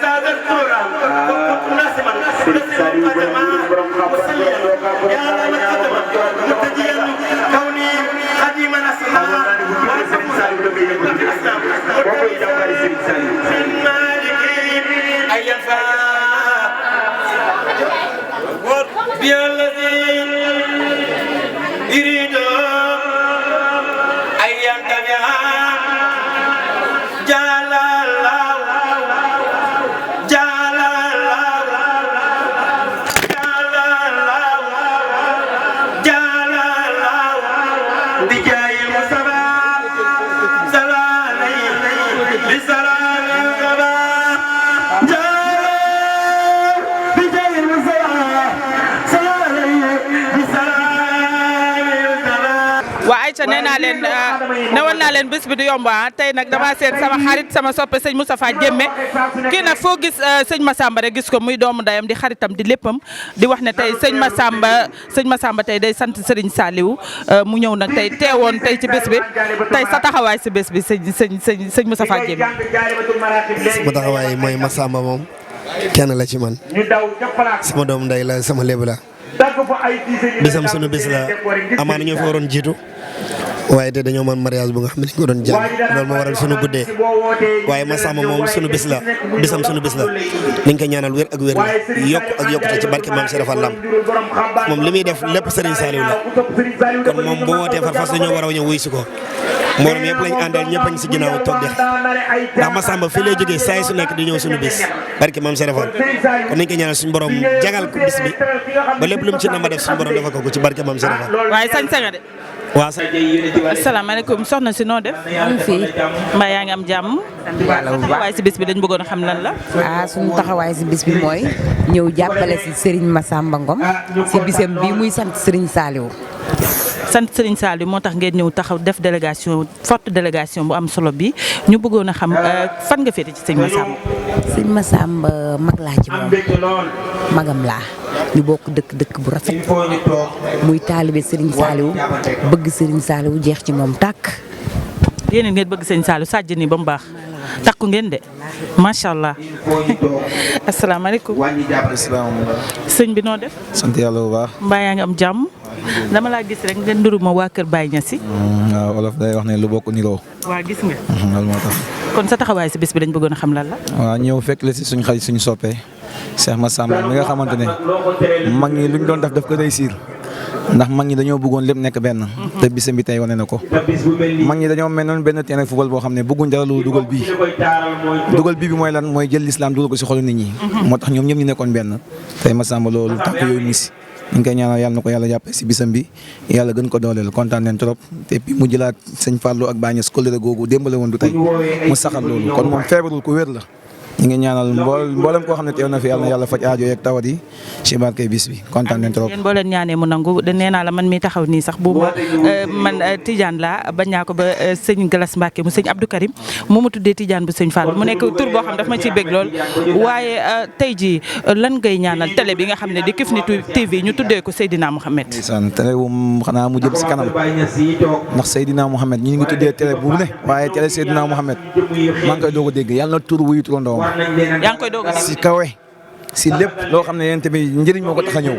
هذا القرآن فكنت ناسما لسنا فاتما مسلما يا الله من قدما متديا كوني قديما أسماء وفي الإسلام من مالك أن ينفع بالذي يريد أن ينتفع جل الله جل الله جل الله جل الله بجاه المصطفى صلى عليه بسلام الغباء جل بجاه المصطفى صلى عليه بسلام الغباء. waa Aïcha nee naa leen newoon naa leen bés bi du yomb tey nag dama seet sama xarit sama soppe sëñ Moustapha Jémme kii nag foo gis sëñ Massamba rek gis ko muy doomu ndayam di xaritam di léppam di wax ne tey sëñ Massamba tey day sant Serigne Saliou mu ñëw nag tey teewoon tey ci bés bi tey sa taxawaay si bés bi sëñ Moustapha Jémme. sama taxawaay mooy Massamba moom kenn la ci man sama doomu nday la sama lébu la bisam sunu bis la amaana ñoo fi waroon jiitu waaye te dañoo mën mariage bu nga xam ne dañ ko doon jàng loolu moo waral sunu guddee waaye Massamba moom sunu bis la bisam sunu bis la dañ koy ñaanal wér ak wér la yokk ak yokkute ci barke maam Serafal Lam moom li muy def lépp Serigne Saliou la kon moom bu wootee far fas dañoo war a ñëw wuy si ko mboolem yëpp lañ àndal ñëpp a ngi si ginnaaw toog di ndax Massamba fii lay jógee saa su nekk di ñëw sunu bis barke maam Serafal kon nañ koy ñaanal suñu borom jagal ko bis bi ba lépp lu mu ci nama def suñu borom defal ko ci barke maam Serafal. waaye sañ-sañ de. waaw. asalaamaaleykum soxna si noo def. maa ngi fi. mbaa yaa ngi am jàmm. taxawaay si bis bi dañ bëggoon a xam lan la. suñu taxawaay si bis bi mooy ñëw jàppale si Serigne Massamba Ngom si bisam bi muy sant Serigne Saliou. sant Serigne Saliou moo tax ngeen ñëw taxaw def délégation forte délégation bu am solo bi ñu bëggoon a xam fan nga féete ci sëñ Massamba. sëñ Massamba mag laa ci moom magam laa ñu bokk dëkk bu rafet muy taalibe Serigne Saliou bëgg Serigne Saliou jeex ci moom tàkk. yéen ngeen bëgg sëñ Saliou sàjj ni ba mu baax takku ngeen de macha allah. asalaamaaleykum. sëñ bi noo def. sant yàlla bu baax. mbaa yaa ngi am jàmm. dama laa gis rek ngeen nduru ma waa Kër Baye Niassi. waaw olof day wax ne lu bokk niroo. waa gis nga. loolu moo tax. kon sa taxawaay si bés bi dañ bëggoon a xam lan la. waaw ñëw fekk la si suñu xarit suñu soppee Cheikh Massamba mi nga xamante ne mag ñi luñ doon def ko réussir ndax mag ñi dañoo bëggoon lépp nekk benn. te bisam bi tey wane na ko. mag ñi dañoo mel noonu benn terrain football boo xam ne bëgguñ dara lu dugal bii. dugal bii bi mooy lan mooy jël l'islam dugal ko si xolu nit ñi. moo tax ñoom ñëpp ñu nekkoon benn tey Massamba loolu tàkk yooyu mu si ñu ngi koy ñaanal yàlla na ko yàlla jàppee si bisam bi yàlla gën ko dooleel kontaan nañ trop te puis mu jëlaat sëñ Fallou ak Bagnès kóllëre googu démbale woon du tey mu saxal loolu kon moom feebarul ku wér la ñu ngi ñaanal mboolem koo xam ne teew na fi yàlla na yàlla faj aajo yeeg tawat yi ci barke bis bi kontaan nañ trop. yéen boo leen ñaanee mu nangu nee naa la man mi taxaw nii sax bu man Tidiane laa bañ naa ko ba sëñ Galas Mbacke mu sëñ Abdou Karim moo ma tuddee Tidiane bu sëñ Fall mu nekk tur boo xam daf ma ciy bég lool waaye tey jii lan ngay ñaanal télé bi nga xam ne di Kifne TV ñu tuddee ko Seydina Mohamed. ndeysaan télé wu xanaa mu jëm si kanam ndax Seydina Mohamed ñu ngi tuddee télé bu ne waaye télé Seydina Mohamed maa ngi koy doog a dégg yàlla na tur wuyu turandoom yaa ngi koy doog a dégg si kawe si lépp loo xam ne yéen tamit njëriñ moo ko tax a ñëw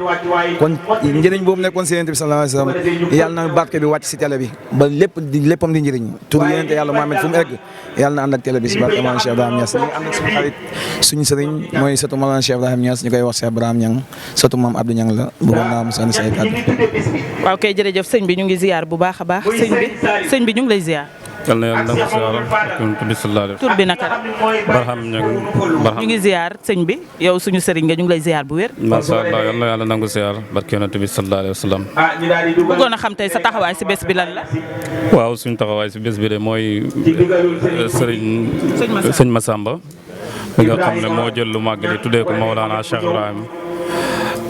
kon njëriñ boobu nekkoon si yéen tamit sallallahu alayhi wa sallam yàlla na barke bi wàcc si télé bi ba léppam di njëriñ tur yéen te yàlla Mohamed fu mu egg yàlla na ànd ak télé bi si barke Maam Cheikh Ibrahima Niass ñu ngi ànd ak suñu xarit suñu sëriñ mooy sëtu Maam Cheikh Ibrahima Niass ñu koy wax Cheikh Ibrahima Niang sëtu Maam Abdou Niang la bëggoon naa mu sànni say kàddu. waaw kay jërëjëf sëñ bi ñu ngi ziar bu baax a baax sëñ bi ñu ngi lay ziar. yal na yàlla nangu ziar tur bi naka la. Barham ñu ngi ziar sëñ bi yow suñu sëriñ nga ñu ngi lay ziar bu wér. macha allah yal na yàlla nangu ziar barke yonent bi sallallahu alayhi wa sallam. bëggoon a xam tey sa taxawaay si bés bi lan la. waaw suñu taxawaay si bés bi de mooy sëñ Massamba mi nga xam ne moo jël lu màgg di tuddee ko Mawlana Cheikh Ibrahim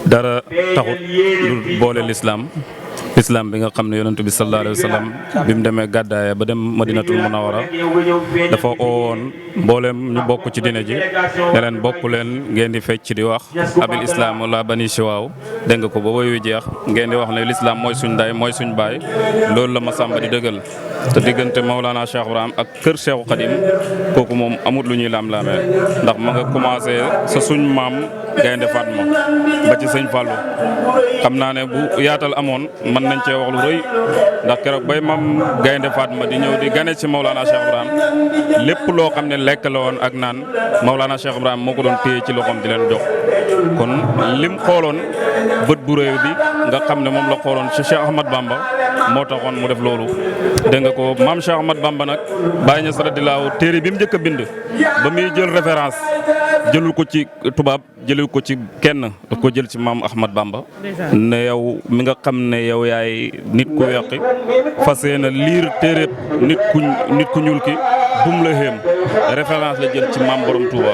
dara taxut lu boole l'islam bi nga xam ne yonent bi sallallahu alayhi wa sallam bi mu demee gàddaaya ba dem Madinatul Munawwara dafa oowoon mbooleem ñu bokk ci diine ji ne leen bokk leen ngeen di fecc di wax abil islam la bani shiwaaw dégg nga ko ba woyu jeex ngeen di wax ne l'islam mooy suñ nday mooy suñ baay loolu la Massamba di dëggal te diggante Maulana Cheikh Ibrahim ak kër Cheikh Khadim kooku moom amut lu ñuy lam-laamee ndax ma nga commencé sa suñ maam Gaynde Fatma ba ci sëñ Fallou xam naa ne bu yaatal amoon mën nañ cee wax lu rëy ndax keroog bay maam Gaynde Fatma di ñëw di gane ci Maulana Cheikh Ibrahim lépp loo xam ne lekk la woon ak naan Maulana Cheikh Ibrahim moo ko doon téye ci loxoom di leen jox kon lim xooloon bët bu réew bi nga xam ne moom la xooloon ci Cheikh Ahmad Bamba moo taxoon mu def loolu dégg nga ko maam Cheikh Ahmad Bamba nag Baye Niass radiyallaahu téere bi mu njëkk a bind ba muy jël référence jëlul ko ci tubaab jëlul ko ci kenn daf ko jël ci maam Ahmad Bamba ne yow mi nga xam ne yow yaay nit ku weqi fas yéene liir téere nit ku ñuul ki bum la xéem référence la jël ci maam borom Touba.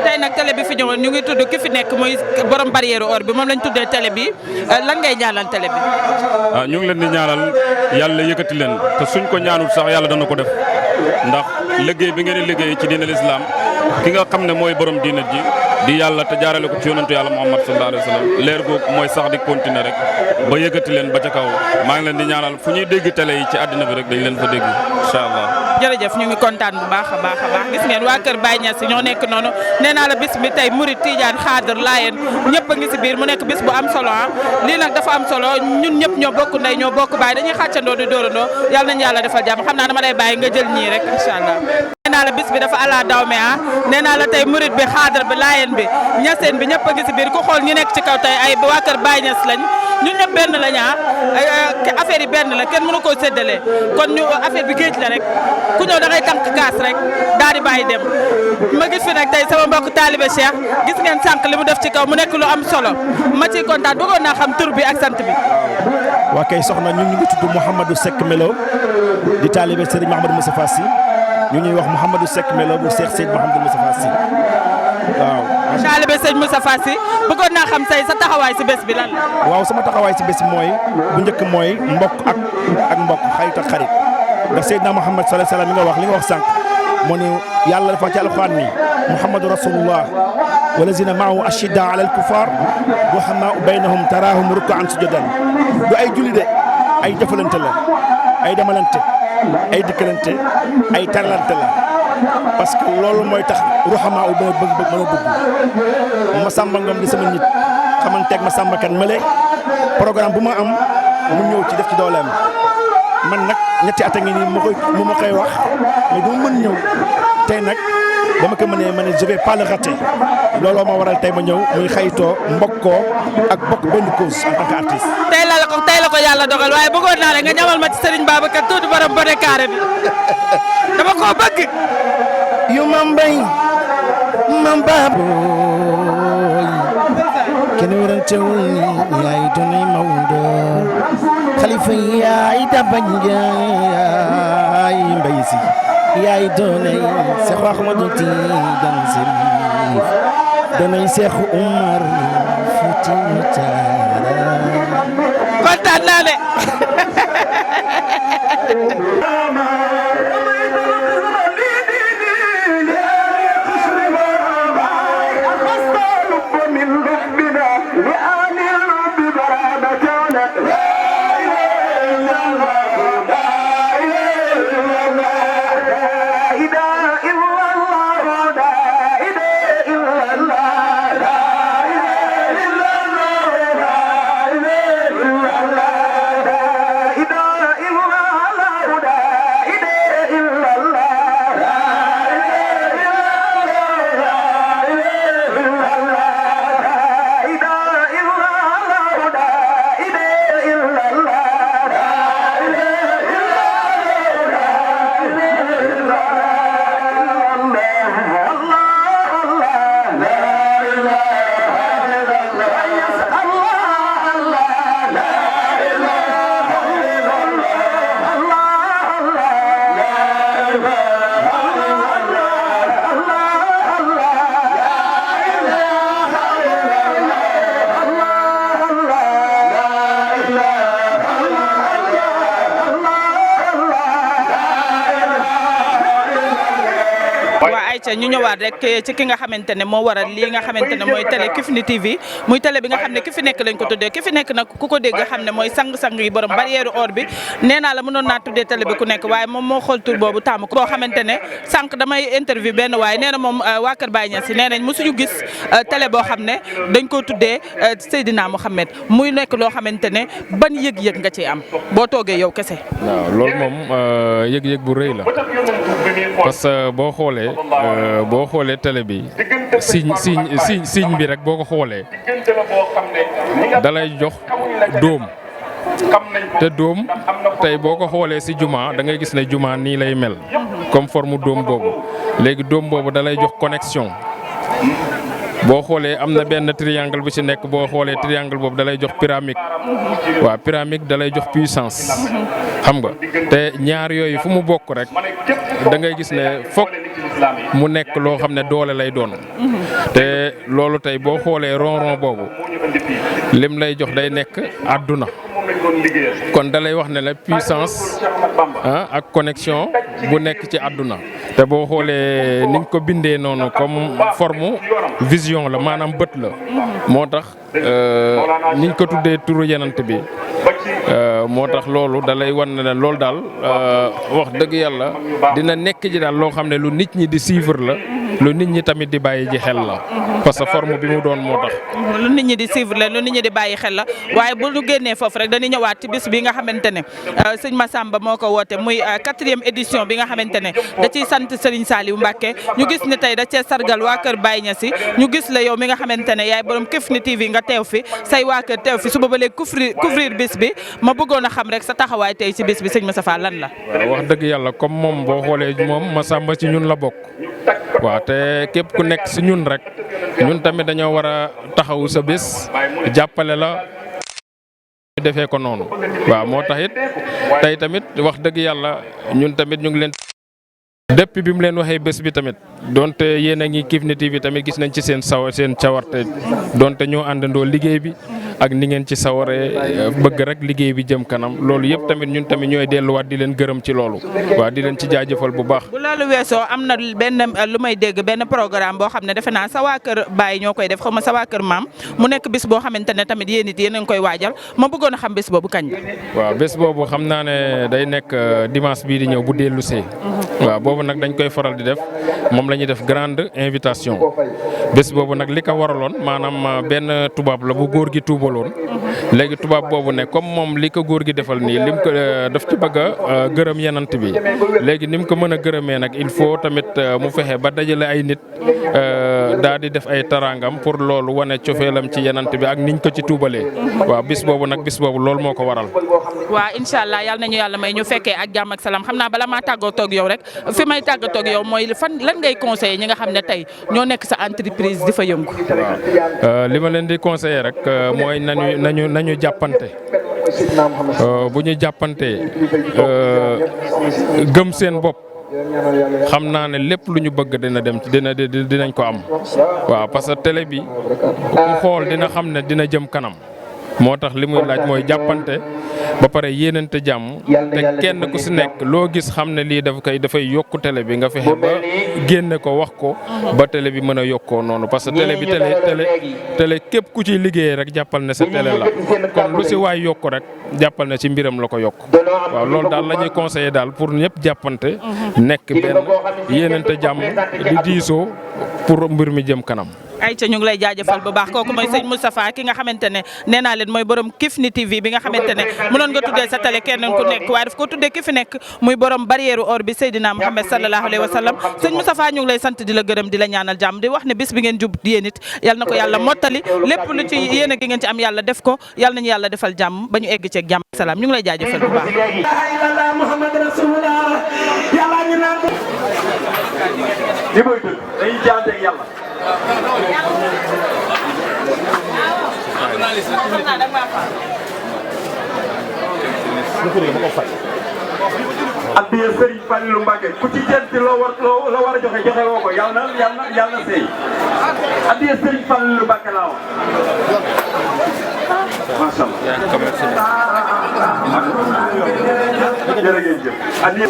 tey nag télé bi fi ñëwoon ñu ngi tudd ki fi nekk muy borom barrière or bi moom lañ tuddee télé bi lan ngay ñaanal télé bi. ñu ngi leen di ñaanal yàlla yëkkati leen te suñ ko ñaanul sax yàlla dana ko def ndax liggéey bi ngeen di liggéey ci diinal islam ki nga xam ne mooy borom diina ji di yàlla te jaarale ko ci yonentu yàlla Muhammad sallallahu alayhi wa sallam leer googu mooy sax di continuer rek ba yëkkati leen ba ca kaw maa ngi leen di ñaanal fu ñuy dégg télé yi ci àddina bi rek dañ leen fa dégg incha allah. jërëjëf ñu ngi kontaan bu baax a baax gis ngeen waa kër Baye Niass ñoo nekk noonu nee naa la bis bi tey Murid Tidiane Xaadir Laayeen ñëpp a ngi si biir mu nekk bis bu am solo lii nag dafa am solo ñun ñëpp ñoo bokk ndey ñoo bokk baay dañuy xàccandoo di dóorandoo yàlla nañu yàlla defal jàmm xam naa dama lay bàyyi nga jël ñii rek incha allah. nee naa la bis bi dafa ala dawme nee naa la tey Murid bi Xaadir bi Laayeen bi Ñaseen bi ñëpp a ngi si biir ku xool ñu nekk ci kaw tey ay waa kër Baye Niass lañ ñun ñëpp benn lañ affaire yi benn la kenn mënu koo séddale kon ñu affaire bi géej la rek ku ñëw da ngay tànk kaas rek daal di bàyyi dem ma gis fi nag tey sama mbokk taalibe Cheikh gis ngeen sànq li mu def ci kaw mu nekk lu am solo ma ciy kontaan bëggoon naa xam tur bi ak sant bi. waa kay soxna ñun ñu ngi tudd Mouhamadou Seck Melo di taalibe Serigne Mahamadou Moustapha Sy ñu ñuy wax Mouhamadou Seck Melo bu Cheikh Seyd Mahamadou Moustapha Sy waaw. taalibe Sëñ Moustapha Sy bëggoon naa xam say sa taxawaay si bés bi lan la. waaw sama taxawaay si bés bi mooy bu njëkk mooy mbokk ak mbokk xarit ak xarit ndax Seydina Muhammad sallallahu alayhi wa sallam mi nga wax li nga wax sànq moo ne yàlla dafa ci alxuraan ni Muhammadu rasulullah walazina maahu ashidda ala alkufar ruhamaa baynahum taraahum rukkaan sujadan du ay julli de ay jëfalante la ay demalante ay dikkalante ay tarlante la parce que loolu mooy tax ruhamaa u mën a dugg Massamba Ngom di sama nit xamanteeg Massamba kan mële programme bu ma am mu ñëw ci def ci dooleem man nag ñetti at a ngi nii mu ma koy wax mais du ma mën ñëw tey nag dama ko mënee ma ne je vais pas le rater looloo ma waral tey ma ñëw muy xaytoo mbokkoo ak bokk benn cause en tant qu'artiste. tey la ko yàlla dogal waaye bëggoon naa rek nga ñamal ma ci Serigne Babacar tuuti borom bone carré bi dama koo bëgg. yu ma mbay ma baabooy kenn werantewul ni yaay doonay Maodo xalifa yaay dabañ yaay mbay si yaay doonay Seex Ahmadu Tijaan Sariif doonay Seex Umar Fuutiyu Taal kontaan naa de ayca ñu ñëwaat rek ci ki nga xamante ne moo waral lii nga xamante ne mooy télé Kifne TV muy télé bi nga xam ne ki fi nekk lañ ko tuddee ki fi nekk nag ku ko dégg nga xam ne mooy sang-sang yi borom barrière or bi nee naa la mënoon naa tuddee télé bi ku nekk waaye moom moo xool tur boobu taamu ko boo xamante ne sànq damay interview benn waaye nee na moom waa Kër Baye Niass nee nañ mosuñu gis télé boo xam ne dañ koo tuddee Seydina Mouhamed muy nekk loo xamante ne ban yëg-yëg nga ciy am boo toogee yow kese. waaw loolu moom yëg-yëg bu rëy la parce que boo xoolee télé bi signe bi rek boo ko xoolee dalay jox dóom te dóom tey boo ko xoolee ci juma da ngay gis ne juma nii lay mel comme forme dóom boobu léegi dóom boobu dalay jox connexion. boo xoolee am na benn triangle bu ci nekk boo xoolee triangle boobu dalay jox pyramide waaw pyramide dalay jox puissance xam nga te ñaar yooyu fu mu bokk rek da ngay gis ne fokk mu nekk loo xam ne doole lay doon te loolu tey boo xoolee rond-rond boobu lim lay jox day nekk àdduna kon dalay wax ne la puissance ak connexion bu nekk ci àdduna te boo xoolee niñ ko bindee noonu comme forme vision la maanaam bët la moo tax niñ ko tuddee turu yenant bi moo tax loolu dalay wan ne loolu daal wax dëgg yàlla dina nekk ji daal loo xam ne lu nit ñi di suivre la lu nit ñi tamit di bàyyi ji xel la parce que forme bi mu doon moo tax. lu nit ñi di suivre la lu nit ñi di bàyyi xel la waaye bu ñu génnee foofu rek dañuy ñëwaat ci bis bi nga xamante ne sëñ Massamba moo ko woote muy 4e édition bi nga xamante ne da ciy sant Serigne Saliou Mbacké ñu gis ne tey da cee sargal waa Kër Baye Niass ñu gis la yow mi nga xamante ne yaay borom Kifne TV nga teew fi say waa kër teew fi suba ba léegi couvrir bis bi ma bëggoon a xam rek sa taxawaay tey ci bis bi sëñ Moustapha lan la. wax dëgg yàlla comme moom boo xoolee moom Massamba ci ñun la bokk waaw te képp ku nekk si ñun rek ñun tamit dañoo war a taxawu sa bés jàppale la defee ko noonu waaw moo tax it tey tamit wax dëgg yàlla ñun tamit ñu ngi leen depuis bi mu leen waxee bés bi tamit donte yéen a ngi Kifne TV tamit gis nañ ci seen cawarte donte ñoo àndandoo liggéey bi ak ni ngeen ci sawaree bëgg rek liggéey bi jëm kanam loolu yëpp tamit ñun tamit ñooy delluwaat di leen gërëm ci loolu waaw di leen ci jaajëfal bu baax. bu loolu weesoo am na benn lu may dégg benn programme boo xam ne defe naa sa waa kër Baye ñoo koy def xaw ma sa waa kër maam mu nekk bis boo xamante ne tamit yéen it yéen a ngi koy waajal ma bëggoon a xam bés boobu kañ la. waaw bés boobu xam naa ne day nekk dimanche bii di ñëw bu dellu see. waaw boobu nag dañ koy faral di def moom la ñuy def grande invitation bés boobu nag li ko waraloon maanaam benn tubaab la bu góor gi tuubaloon léegi tubaab boobu ne comme moom li ko góor gi defal nii lim ko daf ci bëgg a gërëm yenant bi léegi ni mu ko mën a gërëmee nag il faut tamit mu fexe ba dajale ay nit daal di def ay tarangam pour loolu wane cofeelam ci yenant bi ak niñ ko ci tuubalee waaw bis boobu nag bis boobu loolu moo ko waral. waaw incha allah yal nañu yàlla may ñu fekkee ak jàmm ak salaam xam naa bala maa tàggoo toog yow rek fi may tàggatoo ak yow mooy lan ngay conseiller ñi nga xam ne tey ñoo nekk sa entreprise di fa yëngu. waaw li ma leen di conseiller rek mooy nañu jàppante bu ñu jàppantee gëm seen bopp xam naa ne lépp lu ñu bëgg dina dem dinañ ko am waaw parce que télé bi ku xool dina xam ne dina jëm kanam moo tax li muy laaj mooy jàppante ba pare yéenante jàmm te kenn ku si nekk loo gis xam ne lii dafay yokku télé bi nga fexe ba génne ko wax ko ba télé bi mën a yokkoo noonu parce que télé bi télé képp ku ciy liggéeyee rek jàppal ne sa télé la kon lu si waay yokku rek jàppal ne ci mbiram la ko yokk waaw loolu daal la ñuy conseillé daal pour ñëpp jàppante nekk benn yéenante jàmm di diisoo pour mbir mi jëm kanam. ayca ñu ngi lay jaajëfal bu baax kooku mooy sëñ Moustapha ki nga xamante ne nee naa leen mooy borom Kifne TV bi nga xamante ne mënoon nga tuddee sa télé kenn ku nekk waaye daf ko tuddee ki fi nekk muy borom barrière or bi Seydina Mouhamed sallallahu alayhi wa sallam sëñ Moustapha ñu ngi lay sant di la gërëm di la ñaanal jàmm di wax ne bis bi ngeen jub yéen it yal na ko yàlla mottali lépp lu ci yéen a gi ngeen ci am yàlla def ko yal nañu yàlla defal jàmm ba ñu egg ceeg jàmm ak salaam ñu ngi lay jaajëfal bu baax. addiya Serigne Fallou Mbacké ku ci jël ci loo war a joxe woo ko yàlla na sey addiya Serigne Fallou Mbacké laa wax macha Allah jërëjëf addiya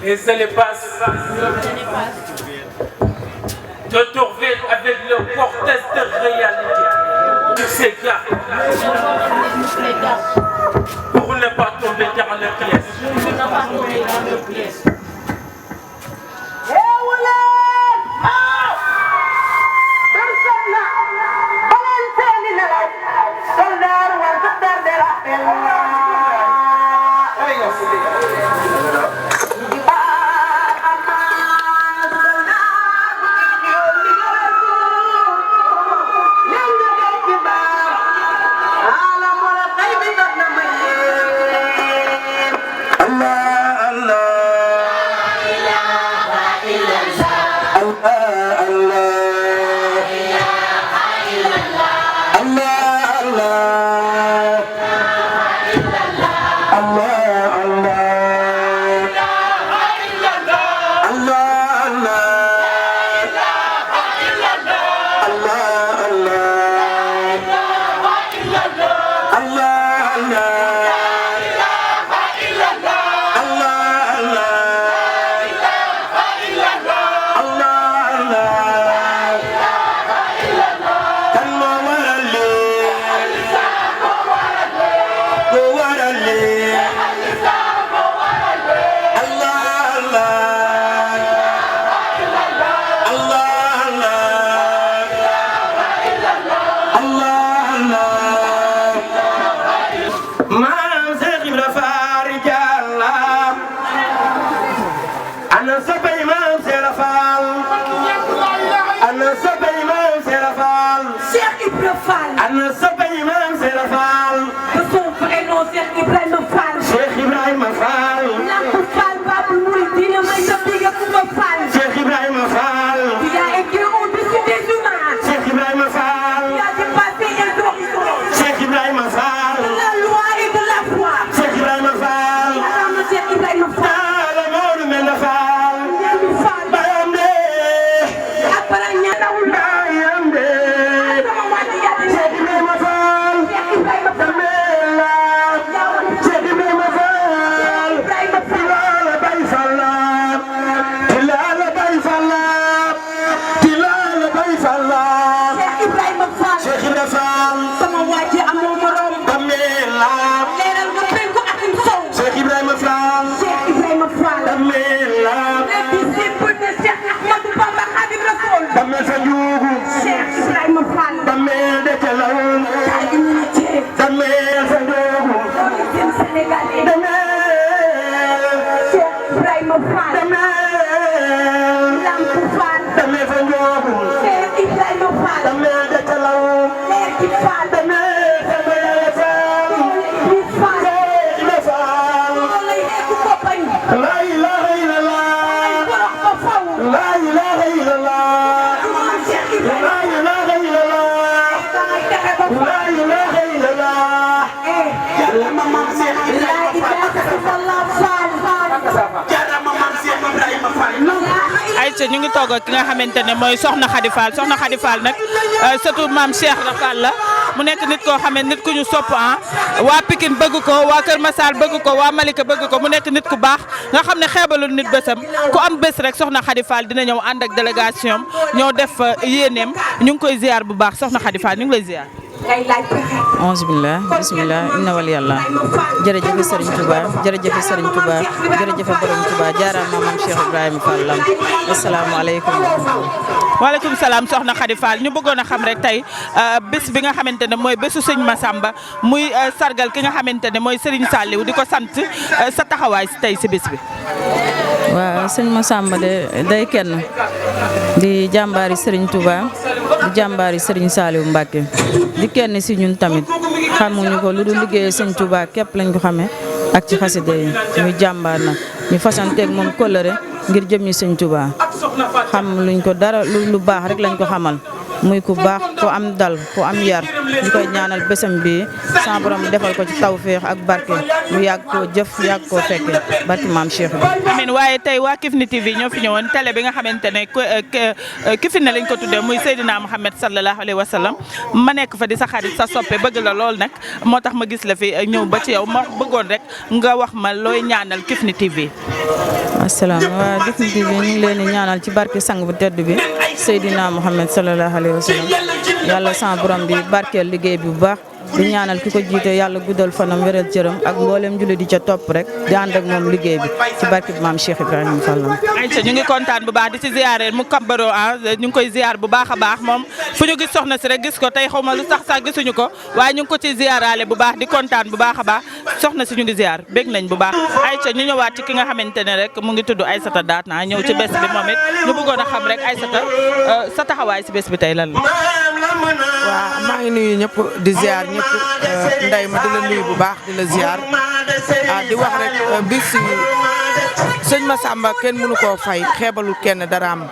Les années passent. De Tourville avec le cortège de réalité. Tous ces gars. Pour ne pas tomber dans les pièces. Fall. Tu as dépassé un Fall Cheikh Ibrahima Fall damel la disciple de Cheikh Ahmadou Bamba Khadim Rasoul damel sa njuugu Cheikh Ibrahima Fall damel de Talaw damel sa njuugu Sénégal damel Cheikh Ibrahima Fall damel Lamp Fall damel sa njuugu Cheikh Ibrahima Fall damel de Talaw Cheikh Fall damel La ilaha illallah La ilaha illallah La ilaha illallah La ilaha illallah Jarama Mam Cheikh Ibrahima Fall Jarama Mam Cheikh Ibrahima Fall Aïcha ñu ngi toog ak ki nga xamante ne mooy Soxna Khady Fall Soxna Khady Fall nag surtout Maam Cheikh Fall la mu nekk nit koo xam ne nit ku ñu sopp waa Pikine bëgg ko waa Kër Massar bëgg ko waa Malika bëgg ko mu nekk nit ku baax nga xam ne xeebalul nit bésam ku am bés rek Soxna Khady Fall dina ñëw ànd ak délégation ñoo def yéeneem ñu ngi koy ziar bu baax Soxna Khady Fall ñu ngi lay ziar. onze billah bismillah inna wali yàlla jërëjëf Serigne Touba jërëjëf Serigne Touba jërëjëf borom Touba jaaraama maam Cheikh Ibrahima Fall lam asalaamaaleykum. waaleykum salaam Soxna Khady Fall ñu bëggoon a xam rek tey bés bi nga xamante ne mooy bésu sëñ Massamba muy sargal ki nga xamante ne mooy Serigne Saliou di ko sant sa taxawaay tey si bés bi. waaw sëñ Massamba de day kenn di jàmbaari Serigne Touba di jàmbaari Serigne Saliou Mbacké di kenn si ñun tamit xamuñu ko lu dul liggéeyee sëñ Touba képp lañ ko xamee ak ci xasida yi muy jàmbaar nag ñu fasanteeg moom kóllëre ngir jëm ñi sëñ Touba xam luñ ko dara lu baax rek lañ ko xamal muy ku baax ku am dal ku am yar ñu koy ñaanal bésam bi sa borom defal ko ci tawféex ak barke mu yàgg koo jëf yàgg koo fekke barke maam Cheikh bi. amiin waaye tey waa Kifne TV ñoo fi ñëwoon télé bi nga xamante ne Kifne lañ ko tuddee muy Seydina Mouhamed sallallahu alayhi wa sallam ma nekk fa di sa xarit sa soppe bëgg la lool nag moo tax ma gis la fi ñëw ba ci yow ma bëggoon rek nga wax ma looy ñaanal Kifne TV. asalaam waa Kifne TV ñu ngi leen di ñaanal ci barke sang bu tedd bi Seydina Mouhamed sallallahu alayhi wa sallam yàlla sa borom bi barkeel liggéey bi bu baax di ñaanal ki ko jiite yàlla guddal fanam wéral cëram ak mboolem julli di ca topp rek di ànd ak moom liggéey bi ci barke bi maam Cheikh Ibrahima Fall. Aïcha ñu ngi kontaan bu baax di ci ziaré mu kambaro ñu ngi koy ziar bu baax a baax moom fu ñu gis soxna si rek gis ko tey xaw ma lu sax gisuñu ko waaye ñu ngi ko ci ziarale bu baax di kontaan bu baax a baax soxna si ñu ngi ziar bég nañ bu baax. Aïcha ñu ñëwaat ci ki nga xamante ne rek mu ngi tudd Aïssata Daat naa ñëw ci bés bi moom it ñu bëggoon a xam rek Aïssata sa taxawaay si bés bi tey lan la. waaw maa ngi nuyu ñëpp di ziar ñëpp Ndeye ma di la nuyu bu baax di la ziar di wax rek bis sëñ Massamba kenn mënu koo fay xeebalul kenn daraam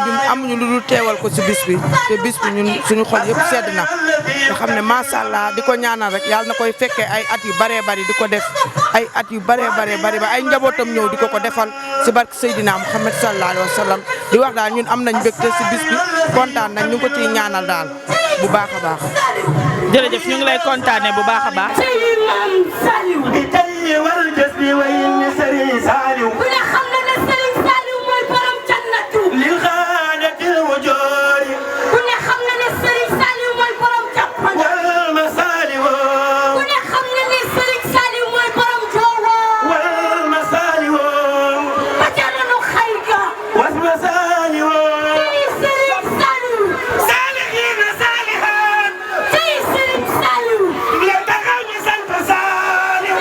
ñun amuñu lu dul teewal ko si bis bi te bis bi ñun suñu xol yëpp sedd na nga xam ne macha allah di ko ñaanal rek yàlla na koy fekkee ay at yu bëree bëri di ko def ay at yu bëree bëri ba ay njabootam ñëw di ko defal si barke Seydina Mouhamed sallallahu alayhi wa sallam di wax daal ñun am nañ mbégte si bis bi kontaan nañ ñu ko ciy ñaanal daal bu baax a baax. jërëjëf ñu ngi lay kontaane bu baax a baax. ku ne xam na ne Serigne Saliou mooy borom jannatu lil xaadatil wujoori ku ne xam na ne Serigne Saliou mooy borom jàppal wal masaliwo ku ne xam na ne Serigne Saliou mooy borom joowo wal masaliwo ba jananu xayga was masaliwo Serigne Saliou salihin salihan Serigne Saliou la taxaw ñu sant Saliou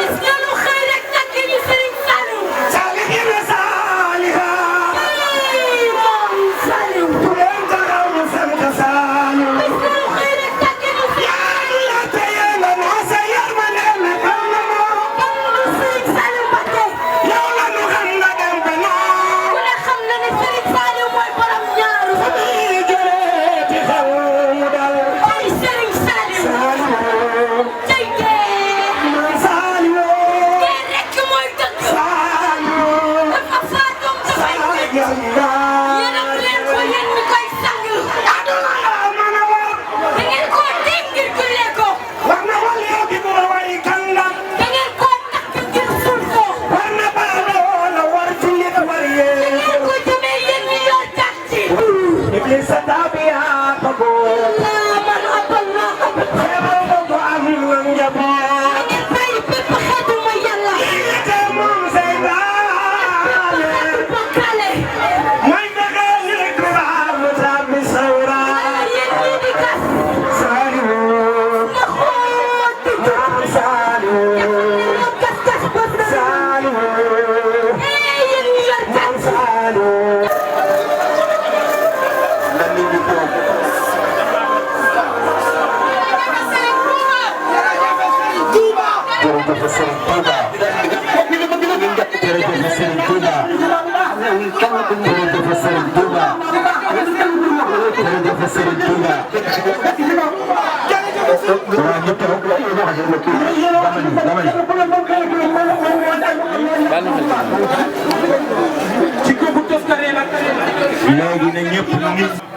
léegi na ñëpp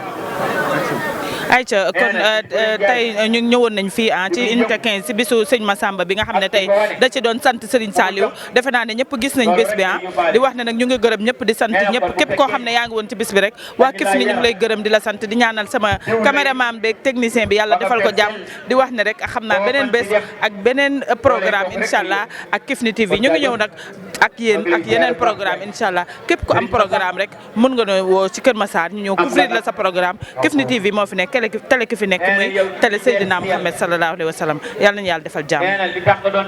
ayca kon tey ñu ñëwoon nañ fii ci unité 15 si bisu sëñ Massamba bi nga xam ne tey da ci doon sant Serigne Saliou defe naa ne ñëpp gis nañ bés bi di wax ne nag ñu ngi gërëm ñëpp di sant ñëpp képp koo xam ne yaa ngi woon ci bés bi rek waa Kifne ñu ngi lay gërëm di la sant di ñaanal sama caméraman beeg technicien bi yàlla defal ko jàmm di wax ne rek xam naa beneen bés ak beneen programme incha allah ak Kifne TV ñu ngi ñëw nag ak yéen ak yeneen programme incha allah képp ku am programme rek mën nga no woo ci Kër Massar ñu ñëw couvrir la sa programme Kifne TV moo fi nekk télé ki fi nekk muy télé Seydina Mouhamed sallallahu alayhi wa sallam yàlla nañu yàlla defal jàmm